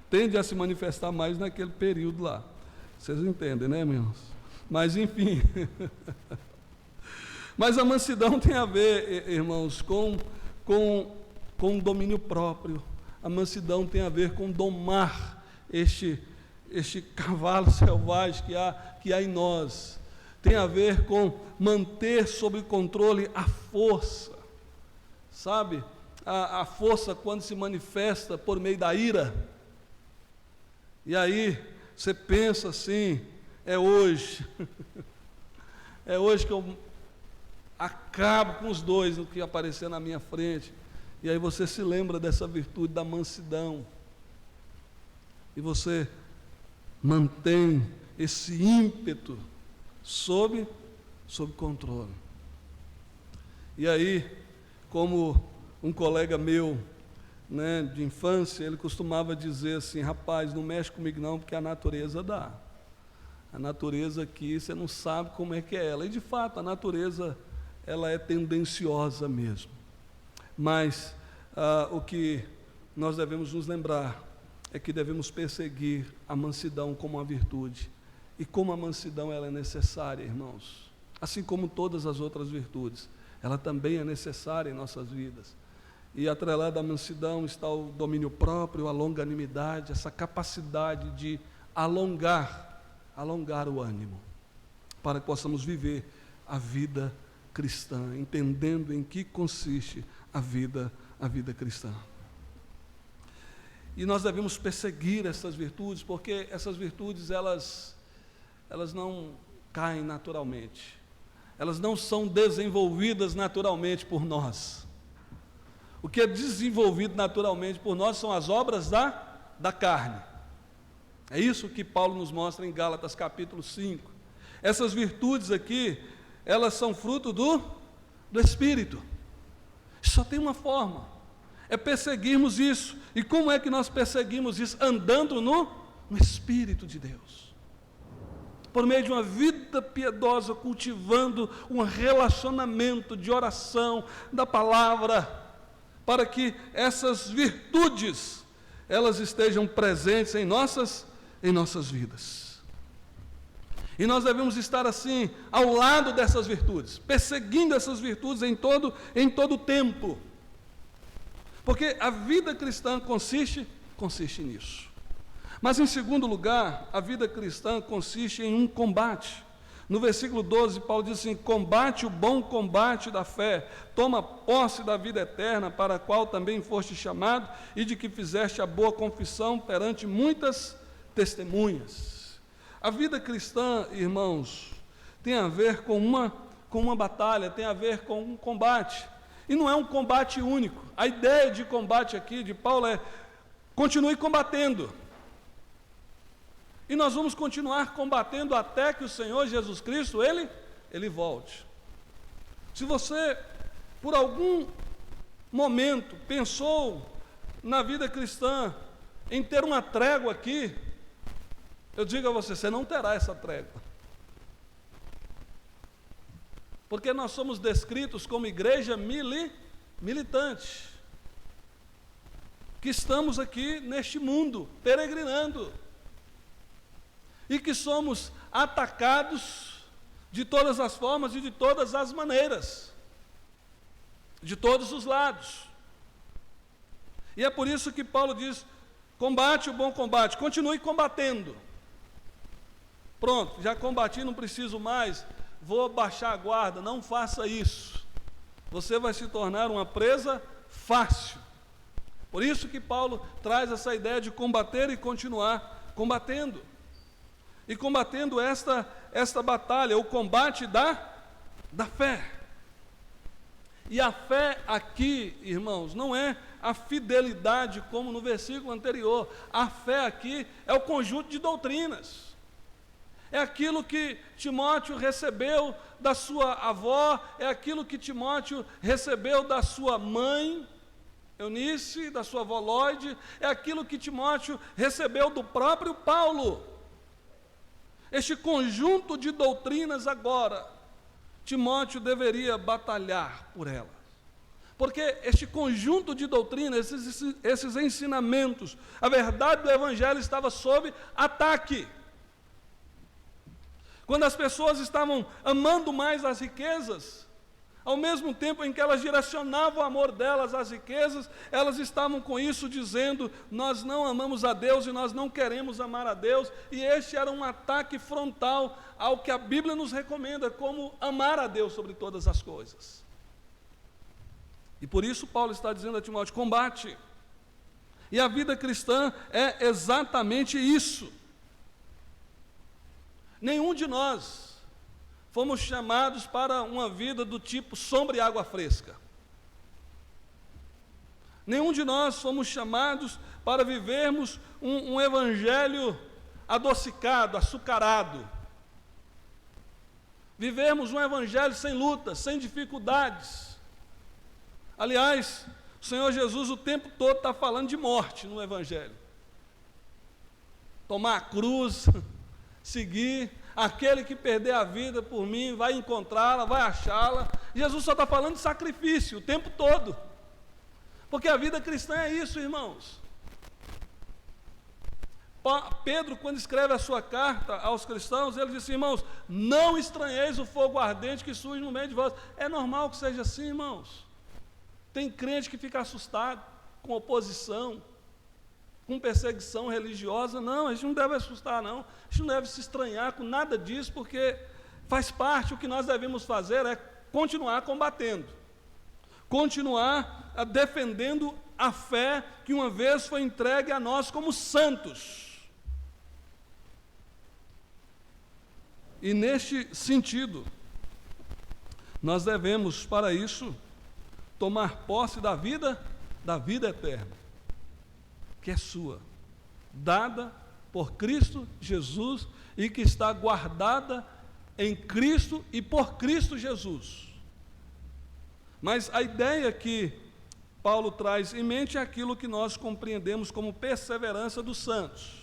Tende a se manifestar mais naquele período lá. Vocês entendem, né, meus irmãos? Mas enfim. Mas a mansidão tem a ver, irmãos, com domínio próprio. A mansidão tem a ver com domar este cavalo selvagem que há em nós. Tem a ver com manter sob controle a força. Sabe? A força quando se manifesta por meio da ira. E aí você pensa assim, é hoje. É hoje que eu acabo com os dois no que aparecer na minha frente. E aí você se lembra dessa virtude da mansidão. E você mantém esse ímpeto sob controle. E aí, como um colega meu, né, de infância, ele costumava dizer assim: rapaz, não mexe comigo não, porque a natureza dá. A natureza aqui, você não sabe como é que é ela. E de fato, a natureza, ela é tendenciosa mesmo. Mas o que nós devemos nos lembrar é que devemos perseguir a mansidão como uma virtude. E como a mansidão ela é necessária, irmãos, assim como todas as outras virtudes, ela também é necessária em nossas vidas. E atrelada à mansidão está o domínio próprio, a longanimidade, essa capacidade de alongar o ânimo, para que possamos viver a vida cristã, entendendo em que consiste a vida cristã. E nós devemos perseguir essas virtudes, porque essas virtudes, elas não caem naturalmente, elas não são desenvolvidas naturalmente por nós. O que é desenvolvido naturalmente por nós são as obras da carne. É isso que Paulo nos mostra em Gálatas capítulo 5. Essas virtudes aqui, elas são fruto do Espírito. Só tem uma forma, é perseguirmos isso. E como é que nós perseguimos isso? Andando no Espírito de Deus. Por meio de uma vida piedosa, cultivando um relacionamento de oração, da palavra, para que essas virtudes, elas estejam presentes em nossas vidas. E nós devemos estar assim, ao lado dessas virtudes, perseguindo essas virtudes em todo o tempo. Porque a vida cristã consiste nisso. Mas em segundo lugar, a vida cristã consiste em um combate. No versículo 12, Paulo diz assim: combate o bom combate da fé, toma posse da vida eterna, para a qual também foste chamado, e de que fizeste a boa confissão perante muitas testemunhas. A vida cristã, irmãos, tem a ver com uma batalha, tem a ver com um combate. E não é um combate único. A ideia de combate aqui de Paulo é: continue combatendo. E nós vamos continuar combatendo até que o Senhor Jesus Cristo, Ele volte. Se você, por algum momento, pensou na vida cristã em ter uma trégua aqui, eu digo a você, você não terá essa trégua. Porque nós somos descritos como igreja militante, que estamos aqui neste mundo, peregrinando, e que somos atacados de todas as formas e de todas as maneiras, de todos os lados. E é por isso que Paulo diz, combate o bom combate, continue combatendo. Pronto, já combati, não preciso mais, vou baixar a guarda. Não faça isso, você vai se tornar uma presa fácil. Por isso que Paulo traz essa ideia de combater e continuar combatendo. E combatendo esta batalha, o combate da fé. E a fé aqui, irmãos, não é a fidelidade como no versículo anterior. A fé aqui é o conjunto de doutrinas. É aquilo que Timóteo recebeu da sua avó, é aquilo que Timóteo recebeu da sua mãe, Eunice, da sua avó Lloyd, é aquilo que Timóteo recebeu do próprio Paulo. Este conjunto de doutrinas agora, Timóteo deveria batalhar por elas. Porque este conjunto de doutrinas, esses ensinamentos, a verdade do Evangelho estava sob ataque. Quando as pessoas estavam amando mais as riquezas, ao mesmo tempo em que elas direcionavam o amor delas às riquezas, elas estavam com isso dizendo, nós não amamos a Deus e nós não queremos amar a Deus, e este era um ataque frontal ao que a Bíblia nos recomenda, como amar a Deus sobre todas as coisas. E por isso Paulo está dizendo a Timóteo, combate. E a vida cristã é exatamente isso. Nenhum de nós fomos chamados para uma vida do tipo sombra e água fresca. Nenhum de nós fomos chamados para vivermos um evangelho adocicado, açucarado. Vivermos um evangelho sem lutas, sem dificuldades. Aliás, o Senhor Jesus o tempo todo está falando de morte no evangelho. Tomar a cruz, seguir. Aquele que perder a vida por mim vai encontrá-la, vai achá-la. Jesus só está falando de sacrifício o tempo todo. Porque a vida cristã é isso, irmãos. Pedro, quando escreve a sua carta aos cristãos, ele diz assim, irmãos, não estranheis o fogo ardente que surge no meio de vós. É normal que seja assim, irmãos. Tem crente que fica assustado com oposição, com perseguição religiosa. Não, a gente não deve assustar, não. A gente não deve se estranhar com nada disso, porque faz parte. O que nós devemos fazer é continuar combatendo, continuar defendendo a fé que uma vez foi entregue a nós como santos. E neste sentido, nós devemos, para isso, tomar posse da vida eterna, que é sua, dada por Cristo Jesus e que está guardada em Cristo e por Cristo Jesus. Mas a ideia que Paulo traz em mente é aquilo que nós compreendemos como perseverança dos santos.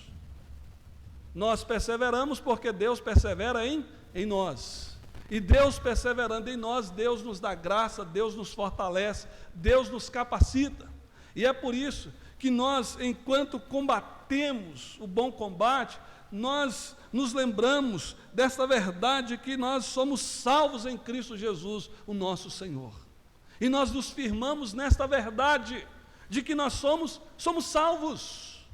Nós perseveramos porque Deus persevera em nós. E Deus perseverando em nós, Deus nos dá graça, Deus nos fortalece, Deus nos capacita. E é por isso que nós, enquanto combatemos o bom combate, nós nos lembramos desta verdade que nós somos salvos em Cristo Jesus, o nosso Senhor. E nós nos firmamos nesta verdade de que nós somos salvos.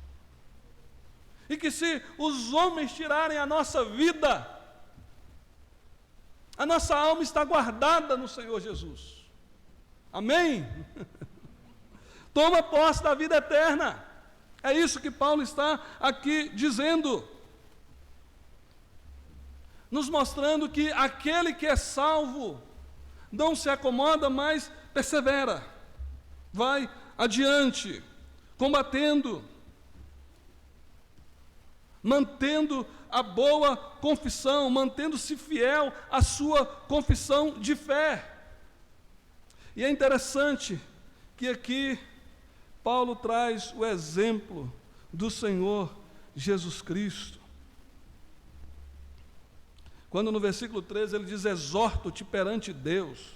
E que se os homens tirarem a nossa vida, a nossa alma está guardada no Senhor Jesus. Amém? Toma posse da vida eterna. É isso que Paulo está aqui dizendo. Nos mostrando que aquele que é salvo não se acomoda, mas persevera. Vai adiante, combatendo. mantendo a boa confissão, mantendo-se fiel à sua confissão de fé. E é interessante que aqui Paulo traz o exemplo do Senhor Jesus Cristo. Quando no versículo 13 ele diz: exorto-te perante Deus,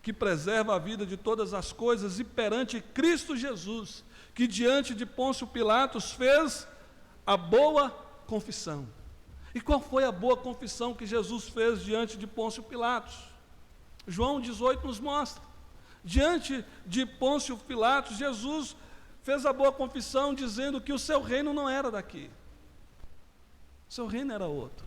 que preserva a vida de todas as coisas, e perante Cristo Jesus, que diante de Pôncio Pilatos fez a boa confissão. E qual foi a boa confissão que Jesus fez diante de Pôncio Pilatos? João 18 nos mostra. Diante de Pôncio Pilatos, Jesus fez a boa confissão dizendo que o seu reino não era daqui. O seu reino era outro.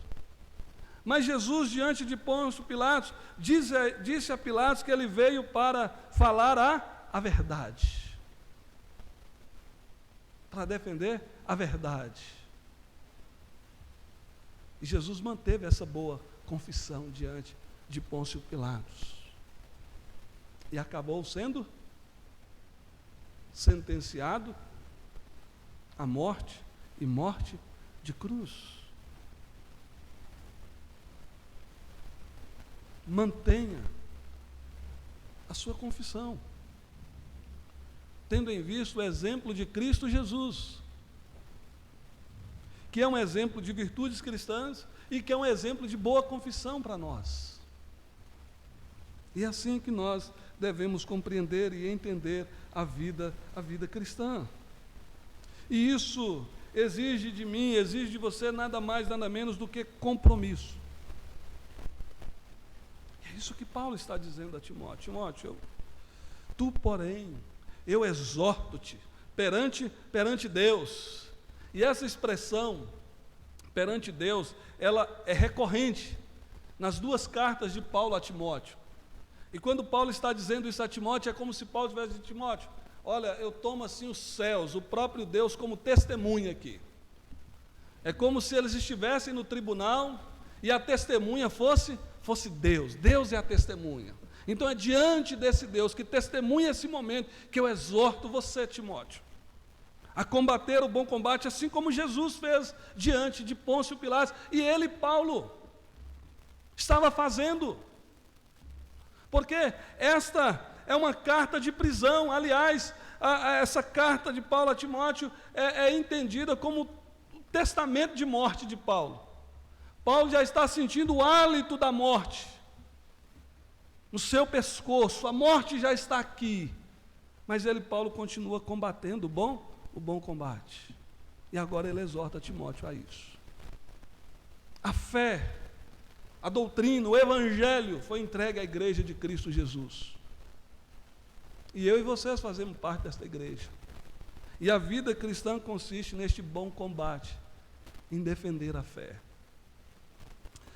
Mas Jesus, diante de Pôncio Pilatos, disse a Pilatos que ele veio para falar a verdade. Para defender a verdade. E Jesus manteve essa boa confissão diante de Pôncio Pilatos. E acabou sendo sentenciado à morte, e morte de cruz. Mantenha a sua confissão, tendo em vista o exemplo de Cristo Jesus, que é um exemplo de virtudes cristãs e que é um exemplo de boa confissão para nós. E é assim que nós devemos compreender e entender a vida cristã. E isso exige de mim, exige de você nada mais, nada menos do que compromisso. É isso que Paulo está dizendo a Timóteo. Timóteo, tu, porém, eu exorto-te perante Deus. E essa expressão, perante Deus, ela é recorrente nas duas cartas de Paulo a Timóteo. E quando Paulo está dizendo isso a Timóteo, é como se Paulo tivesse dito: Timóteo, olha, eu tomo assim os céus, o próprio Deus, como testemunha aqui. É como se eles estivessem no tribunal e a testemunha fosse Deus. Deus é a testemunha. Então é diante desse Deus que testemunha esse momento que eu exorto você, Timóteo, a combater o bom combate, assim como Jesus fez diante de Pôncio Pilatos. E ele, Paulo, estava fazendo. Porque esta é uma carta de prisão. Aliás, essa carta de Paulo a Timóteo é entendida como o testamento de morte de Paulo. Paulo já está sentindo o hálito da morte no seu pescoço, a morte já está aqui. Mas ele, Paulo, continua combatendo o bom combate. E agora ele exorta Timóteo a isso. A fé, a doutrina, o evangelho foi entregue à igreja de Cristo Jesus. E eu e vocês fazemos parte desta igreja. E a vida cristã consiste neste bom combate, em defender a fé.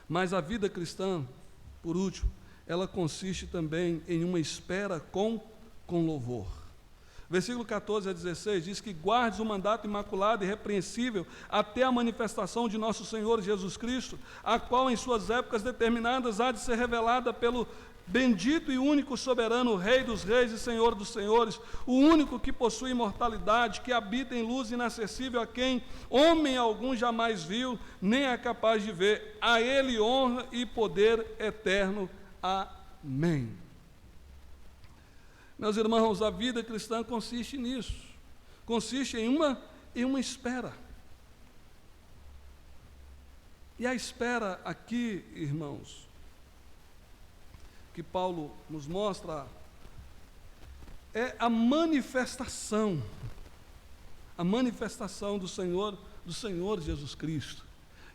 Mas a vida cristã, por último, ela consiste também em uma espera com louvor. Versículo 14 a 16 diz que guardes o mandato imaculado e irrepreensível até a manifestação de nosso Senhor Jesus Cristo, a qual em suas épocas determinadas há de ser revelada pelo bendito e único soberano, Rei dos reis e Senhor dos senhores, o único que possui imortalidade, que habita em luz inacessível, a quem homem algum jamais viu, nem é capaz de ver. A ele honra e poder eterno. Amém. Meus irmãos, a vida cristã consiste nisso, consiste em uma espera. E a espera aqui, irmãos, que Paulo nos mostra, é a manifestação do Senhor Jesus Cristo.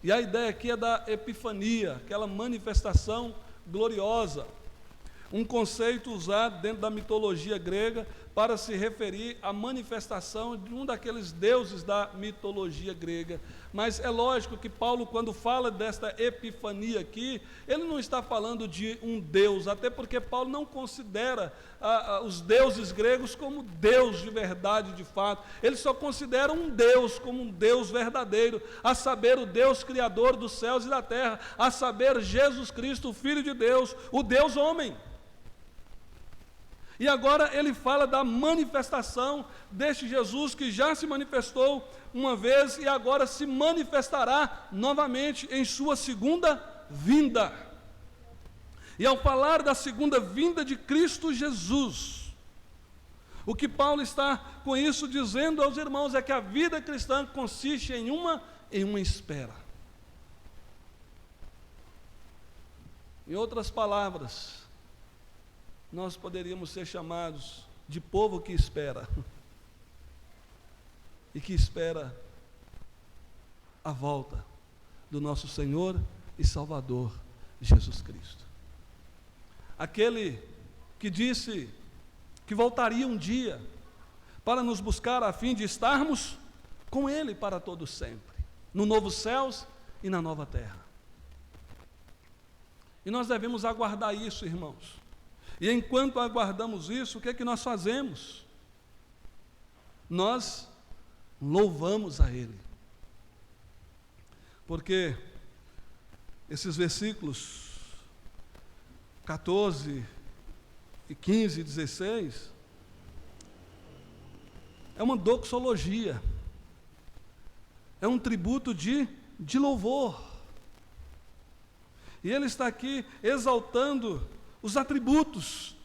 E a ideia aqui é da epifania, aquela manifestação gloriosa. Um conceito usado dentro da mitologia grega para se referir à manifestação de um daqueles deuses da mitologia grega. Mas é lógico que Paulo, quando fala desta epifania aqui, ele não está falando de um Deus, até porque Paulo não considera os deuses gregos como Deus de verdade, de fato. Ele só considera um Deus como um Deus verdadeiro, a saber, o Deus criador dos céus e da terra, a saber, Jesus Cristo, o Filho de Deus, o Deus homem. E agora ele fala da manifestação deste Jesus que já se manifestou uma vez e agora se manifestará novamente em sua segunda vinda. E ao falar da segunda vinda de Cristo Jesus, o que Paulo está com isso dizendo aos irmãos é que a vida cristã consiste em uma espera. Em outras palavras, nós poderíamos ser chamados de povo que espera, e que espera a volta do nosso Senhor e Salvador Jesus Cristo. Aquele que disse que voltaria um dia para nos buscar a fim de estarmos com Ele para todo sempre, no novo céus e na nova terra. E nós devemos aguardar isso, irmãos. E enquanto aguardamos isso, o que é que nós fazemos? Nós louvamos a Ele. Porque esses versículos 14 e 15 e 16 é uma doxologia, é um tributo de louvor. E ele está aqui exaltando os atributos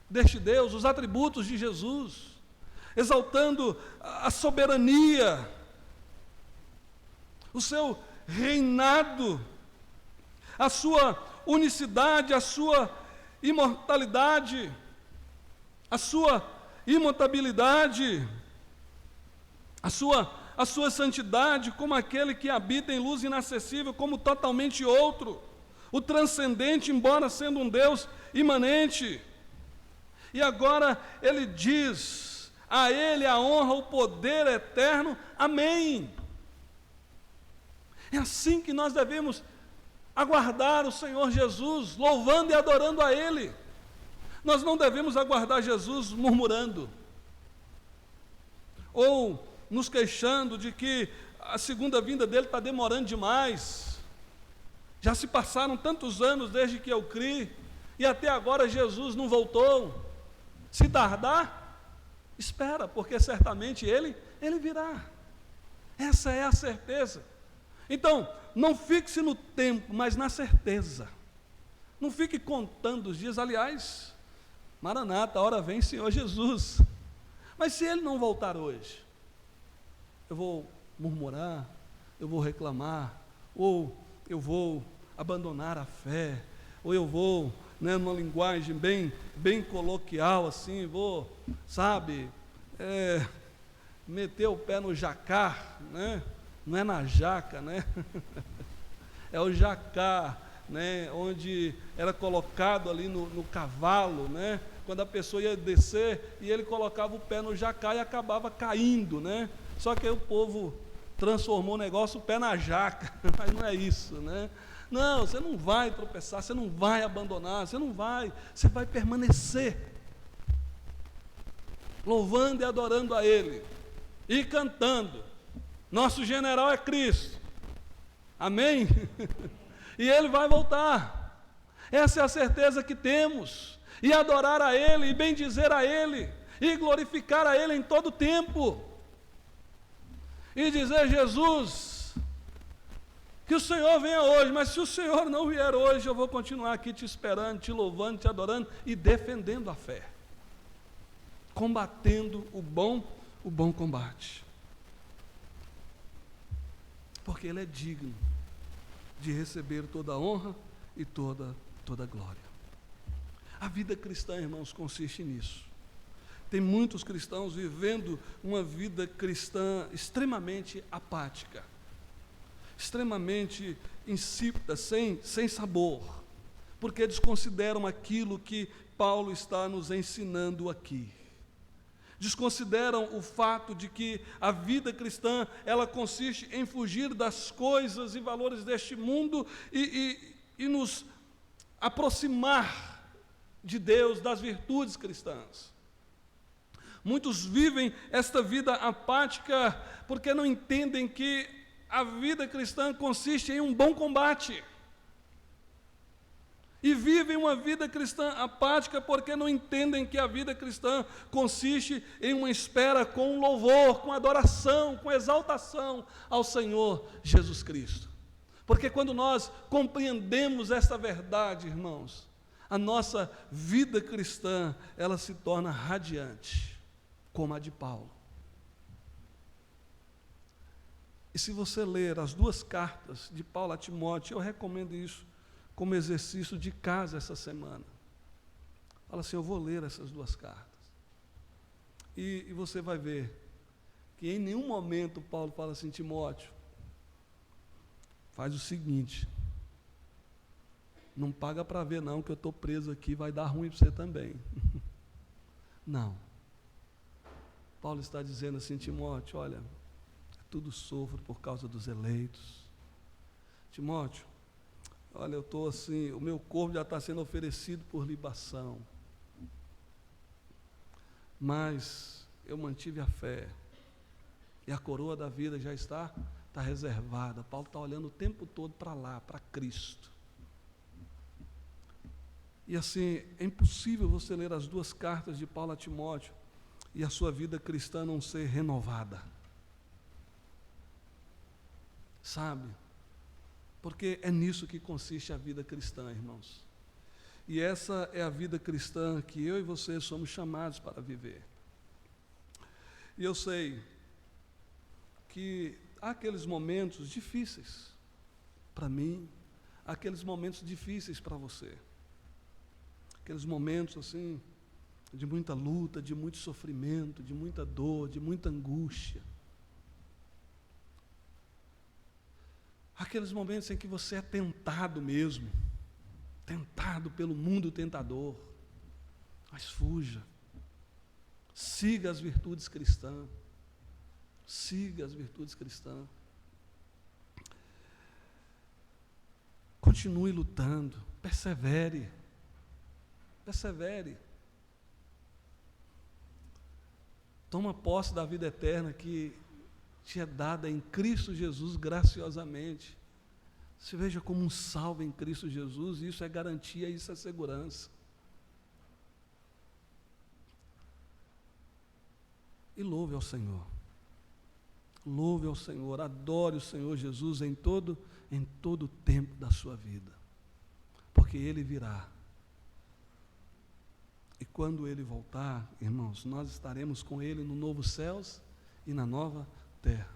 deste Deus, os atributos de Jesus, exaltando a soberania, o seu reinado, a sua unicidade, a sua imortalidade, a sua imutabilidade, a sua santidade, como aquele que habita em luz inacessível, como totalmente outro, o transcendente, embora sendo um Deus imanente. E agora ele diz: a Ele a honra, o poder eterno, amém. É assim que nós devemos aguardar o Senhor Jesus, louvando e adorando a Ele. Nós não devemos aguardar Jesus murmurando, ou nos queixando de que a segunda vinda dele está demorando demais. Já se passaram tantos anos desde que eu criei, e até agora Jesus não voltou. Se tardar, espera, porque certamente Ele virá. Essa é a certeza. Então, não fixe no tempo, mas na certeza. Não fique contando os dias. Aliás, Maranata, a hora vem, Senhor Jesus. Mas se Ele não voltar hoje, eu vou murmurar, eu vou reclamar, ou eu vou abandonar a fé, ou eu vou, numa linguagem bem coloquial assim, vou, meter o pé no jacar, né? Não é na jaca, né? É o jacar, né? Onde era colocado ali no cavalo, né? Quando a pessoa ia descer, e ele colocava o pé no jacar e acabava caindo, né? Só que aí o povo transformou o negócio, o pé na jaca, mas não é isso, né? Não, você não vai tropeçar, você não vai abandonar, você vai permanecer, louvando e adorando a Ele, e cantando, nosso general é Cristo, amém? E Ele vai voltar, essa é a certeza que temos, e adorar a Ele, e bendizer a Ele, e glorificar a Ele em todo tempo, e dizer: Jesus, que o Senhor venha hoje, mas se o Senhor não vier hoje, eu vou continuar aqui te esperando, te louvando, te adorando e defendendo a fé, combatendo o bom combate, porque Ele é digno de receber toda a honra e toda a glória. A vida cristã, irmãos, consiste nisso. Tem muitos cristãos vivendo uma vida cristã extremamente apática, extremamente insípida, sem sabor, porque desconsideram aquilo que Paulo está nos ensinando aqui. Desconsideram o fato de que a vida cristã, ela consiste em fugir das coisas e valores deste mundo e nos aproximar de Deus, das virtudes cristãs. Muitos vivem esta vida apática porque não entendem que a vida cristã consiste em um bom combate. e vivem uma vida cristã apática porque não entendem que a vida cristã consiste em uma espera com louvor, com adoração, com exaltação ao Senhor Jesus Cristo. Porque quando nós compreendemos esta verdade, irmãos, a nossa vida cristã, ela se torna radiante, como a de Paulo. E se você ler as 2 cartas de Paulo a Timóteo, eu recomendo isso como exercício de casa essa semana. Fala assim, eu vou ler essas 2 cartas. E você vai ver que em nenhum momento Paulo fala assim, Timóteo, faz o seguinte, não paga para ver não, que eu estou preso aqui, vai dar ruim para você também. Não. Paulo está dizendo assim, Timóteo, olha, tudo sofro por causa dos eleitos. Timóteo, olha, eu estou assim, o meu corpo já está sendo oferecido por libação. Mas eu mantive a fé. E a coroa da vida já está reservada. Paulo está olhando o tempo todo para lá, para Cristo. E assim, é impossível você ler as 2 cartas de Paulo a Timóteo e a sua vida cristã não ser renovada. Sabe? Porque é nisso que consiste a vida cristã, irmãos. E essa é a vida cristã que eu e você somos chamados para viver. E eu sei que há aqueles momentos difíceis para mim, há aqueles momentos difíceis para você. Aqueles momentos assim, de muita luta, de muito sofrimento, de muita dor, de muita angústia. Aqueles momentos em que você é tentado mesmo, tentado pelo mundo tentador, mas fuja, siga as virtudes cristãs, siga as virtudes cristãs, continue lutando, persevere, toma posse da vida eterna que te é dada em Cristo Jesus graciosamente. Se veja como um salvo em Cristo Jesus, isso é garantia, isso é segurança. E louve ao Senhor. Louve ao Senhor, adore o Senhor Jesus em todo o tempo da sua vida. Porque Ele virá. E quando Ele voltar, irmãos, nós estaremos com Ele no novo céus e na nova terra.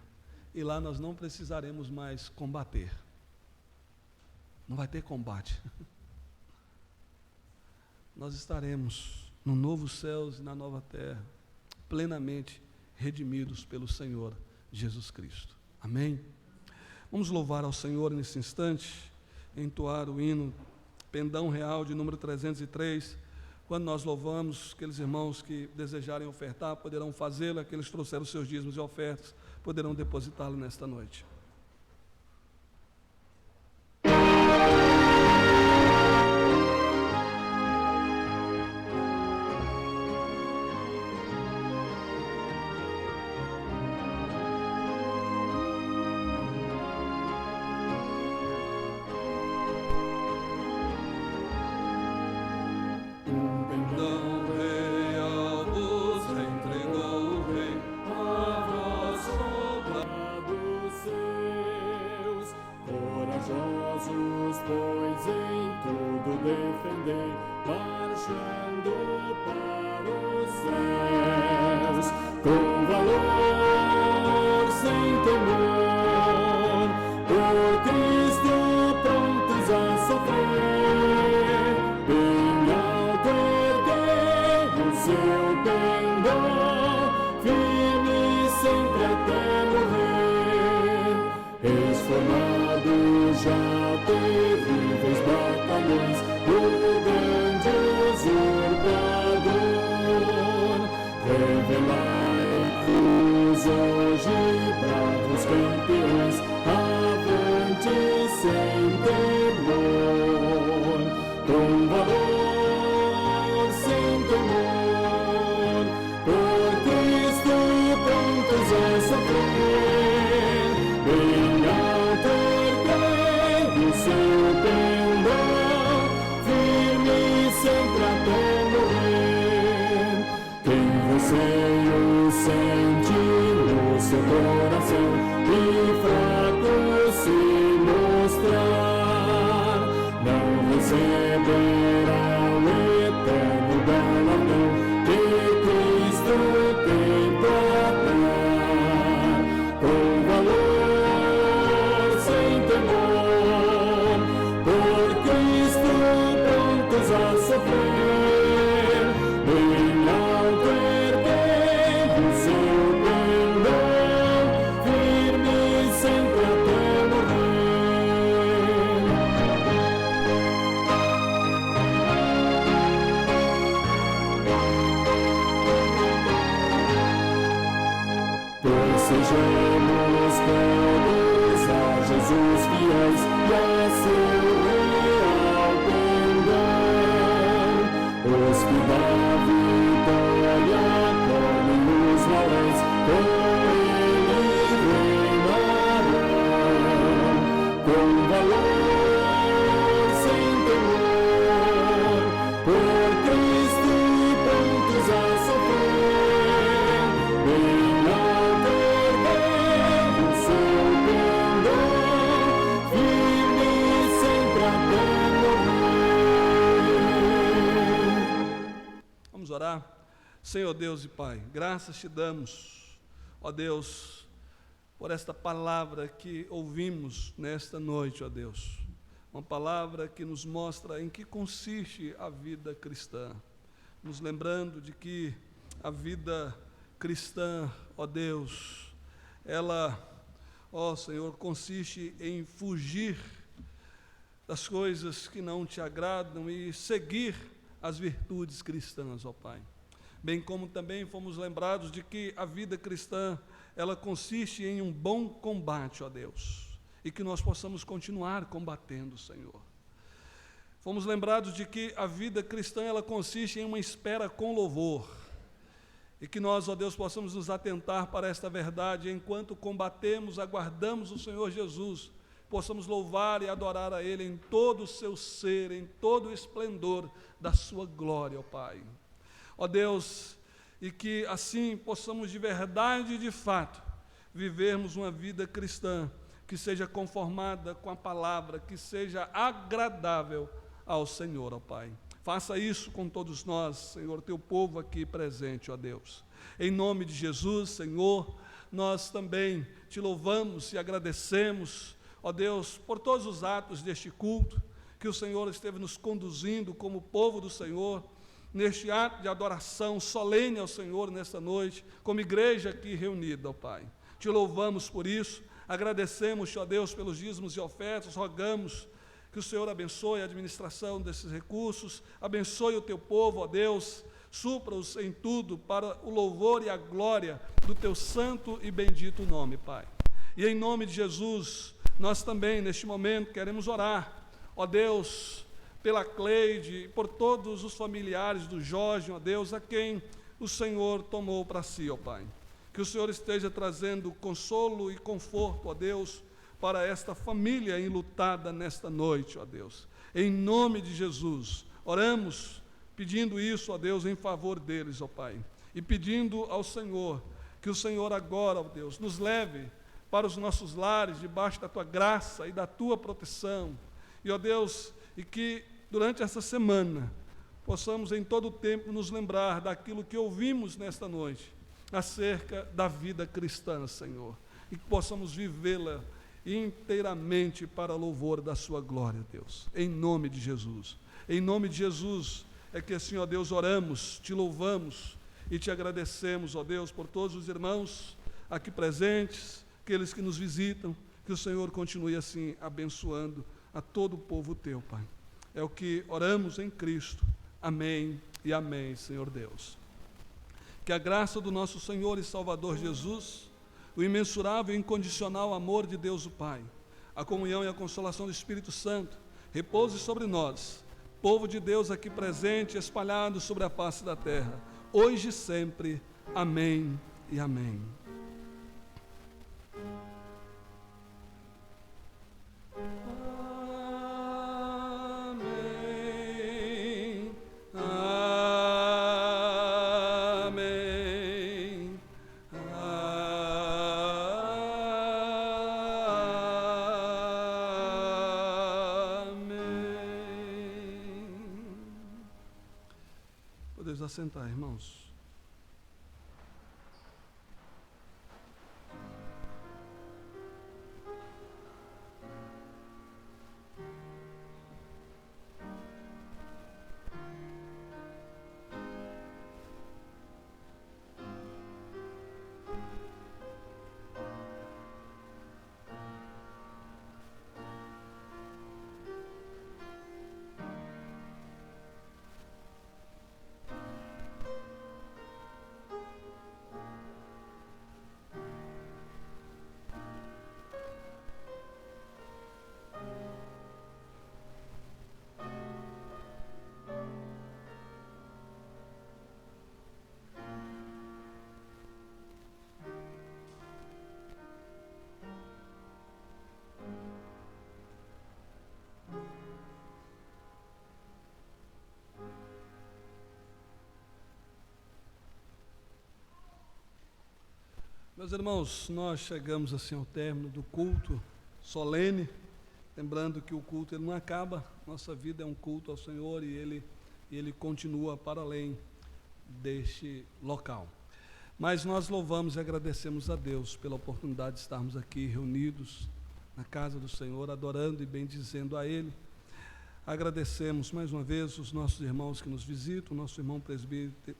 E lá nós não precisaremos mais combater. Não vai ter combate. Nós estaremos no novo céus e na nova terra, plenamente redimidos pelo Senhor Jesus Cristo. Amém? Vamos louvar ao Senhor nesse instante, entoar o hino Pendão Real de número 303. Quando nós louvamos, aqueles irmãos que desejarem ofertar, poderão fazê-lo, aqueles que trouxeram seus dízimos e ofertas, poderão depositá-lo nesta noite. Venha ter o seu pendão, sofrer, bem alto erguei o seu pendão, firme sempre até morrer. Pois sejamos todos a Jesus fiéis e a seu real pendão, os que da vitória comem os laurés, com ele reinarão, com valor, sem temor, por Cristo prontos a sofrer, bem alto erguei o seu pendão, firme sempre até morrer. Vamos orar? Senhor Deus e Pai, graças te damos, ó Deus, por esta palavra que ouvimos nesta noite, ó Deus. Uma palavra que nos mostra em que consiste a vida cristã. Nos lembrando de que a vida cristã, ó Deus, ela, ó Senhor, consiste em fugir das coisas que não te agradam e seguir as virtudes cristãs, ó Pai. Bem como também fomos lembrados de que a vida cristã, ela consiste em um bom combate, ó Deus, e que nós possamos continuar combatendo, Senhor. Fomos lembrados de que a vida cristã, ela consiste em uma espera com louvor, e que nós, ó Deus, possamos nos atentar para esta verdade, enquanto combatemos, aguardamos o Senhor Jesus, possamos louvar e adorar a Ele em todo o seu ser, em todo o esplendor da sua glória, ó Pai. Ó Deus, e que assim possamos de verdade e de fato vivermos uma vida cristã que seja conformada com a palavra, que seja agradável ao Senhor, ó Pai. Faça isso com todos nós, Senhor, teu povo aqui presente, ó Deus. Em nome de Jesus, Senhor, nós também te louvamos e agradecemos, ó Deus, por todos os atos deste culto, que o Senhor esteve nos conduzindo como povo do Senhor, neste ato de adoração solene ao Senhor nesta noite, como igreja aqui reunida, ó Pai. Te louvamos por isso, agradecemos, ó Deus, pelos dízimos e ofertas, rogamos que o Senhor abençoe a administração desses recursos, abençoe o teu povo, ó Deus, supra-os em tudo para o louvor e a glória do teu santo e bendito nome, Pai. E em nome de Jesus, nós também, neste momento, queremos orar, ó Deus, pela Cleide, por todos os familiares do Jorge, ó Deus, a quem o Senhor tomou para si, ó Pai. Que o Senhor esteja trazendo consolo e conforto, ó Deus, para esta família enlutada nesta noite, ó Deus. Em nome de Jesus, oramos pedindo isso, ó Deus, em favor deles, ó Pai. E pedindo ao Senhor, que o Senhor agora, ó Deus, nos leve para os nossos lares, debaixo da Tua graça e da Tua proteção. E, ó Deus, e que durante essa semana possamos em todo o tempo nos lembrar daquilo que ouvimos nesta noite, acerca da vida cristã, Senhor, e que possamos vivê-la inteiramente para louvor da sua glória, Deus, em nome de Jesus. Em nome de Jesus é que assim, ó Deus, oramos, te louvamos e te agradecemos, ó Deus, por todos os irmãos aqui presentes, aqueles que nos visitam, que o Senhor continue assim abençoando a todo o povo teu, Pai. É o que oramos em Cristo. Amém e amém, Senhor Deus. Que a graça do nosso Senhor e Salvador Jesus, o imensurável e incondicional amor de Deus o Pai, a comunhão e a consolação do Espírito Santo, repouse sobre nós, povo de Deus aqui presente, espalhado sobre a face da terra, hoje e sempre. Amém e amém. Podemos assentar, irmãos. Meus irmãos, nós chegamos assim ao término do culto solene, lembrando que o culto ele não acaba, nossa vida é um culto ao Senhor e ele continua para além deste local. Mas nós louvamos e agradecemos a Deus pela oportunidade de estarmos aqui reunidos na casa do Senhor, adorando e bendizendo a Ele. Agradecemos mais uma vez os nossos irmãos que nos visitam, o nosso irmão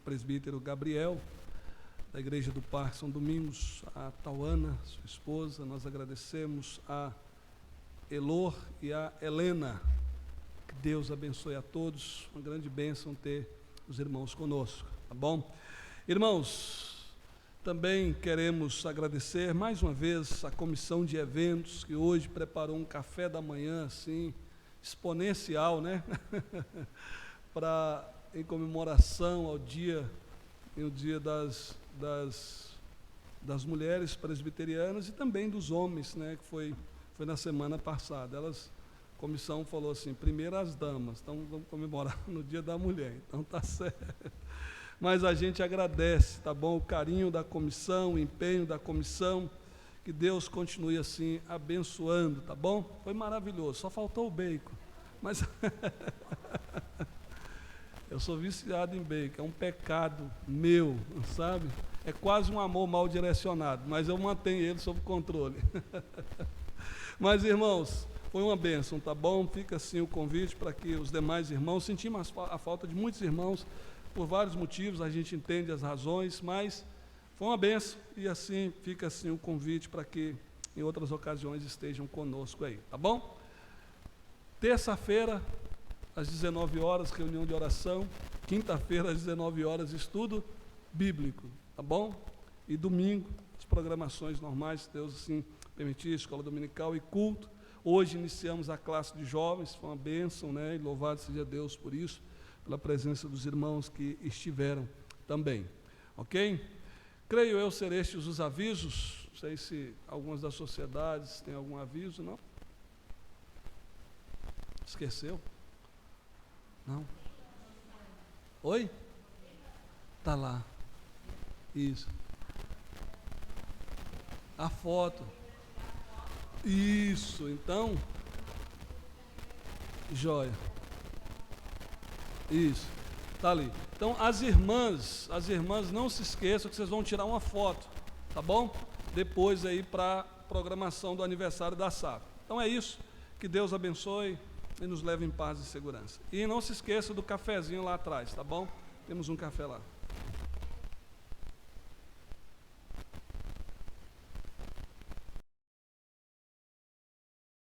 presbítero Gabriel, da Igreja do Parque São Domingos, a Tauana, sua esposa, nós agradecemos a Elor e a Helena, que Deus abençoe a todos, uma grande bênção ter os irmãos conosco, tá bom? Irmãos, também queremos agradecer mais uma vez a comissão de eventos, que hoje preparou um café da manhã, assim, exponencial, né? Em comemoração ao dia das mulheres presbiterianas e também dos homens, né, que foi na semana passada. A comissão falou assim, primeiro as damas, então vamos comemorar no dia da mulher, então tá certo. Mas a gente agradece, tá bom, o carinho da comissão, o empenho da comissão, que Deus continue assim abençoando, tá bom? Foi maravilhoso, só faltou o bacon, mas eu sou viciado em bacon, é um pecado meu, sabe? É quase um amor mal direcionado, mas eu mantenho ele sob controle. Mas, irmãos, foi uma bênção, tá bom? Fica assim o convite para que os demais irmãos, sentimos a falta de muitos irmãos, por vários motivos, a gente entende as razões, mas foi uma bênção, e assim, fica assim o convite para que em outras ocasiões estejam conosco aí, tá bom? Terça-feira, às 19 horas, reunião de oração. Quinta-feira, às 19 horas, estudo bíblico, tá bom? E domingo, as programações normais, se Deus assim permitir, escola dominical e culto. Hoje iniciamos a classe de jovens, foi uma bênção, né? E louvado seja Deus por isso, pela presença dos irmãos que estiveram também, ok? Creio eu ser estes os avisos, não sei se algumas das sociedades têm algum aviso, não? Esqueceu? Não? Oi? Tá lá. Isso. A foto. Isso, então. Joia. Isso. Tá ali. Então, as irmãs não se esqueçam que vocês vão tirar uma foto, tá bom? Depois aí para programação do aniversário da SAF. Então é isso. Que Deus abençoe e nos leve em paz e segurança. E não se esqueça do cafezinho lá atrás, tá bom? Temos um café lá.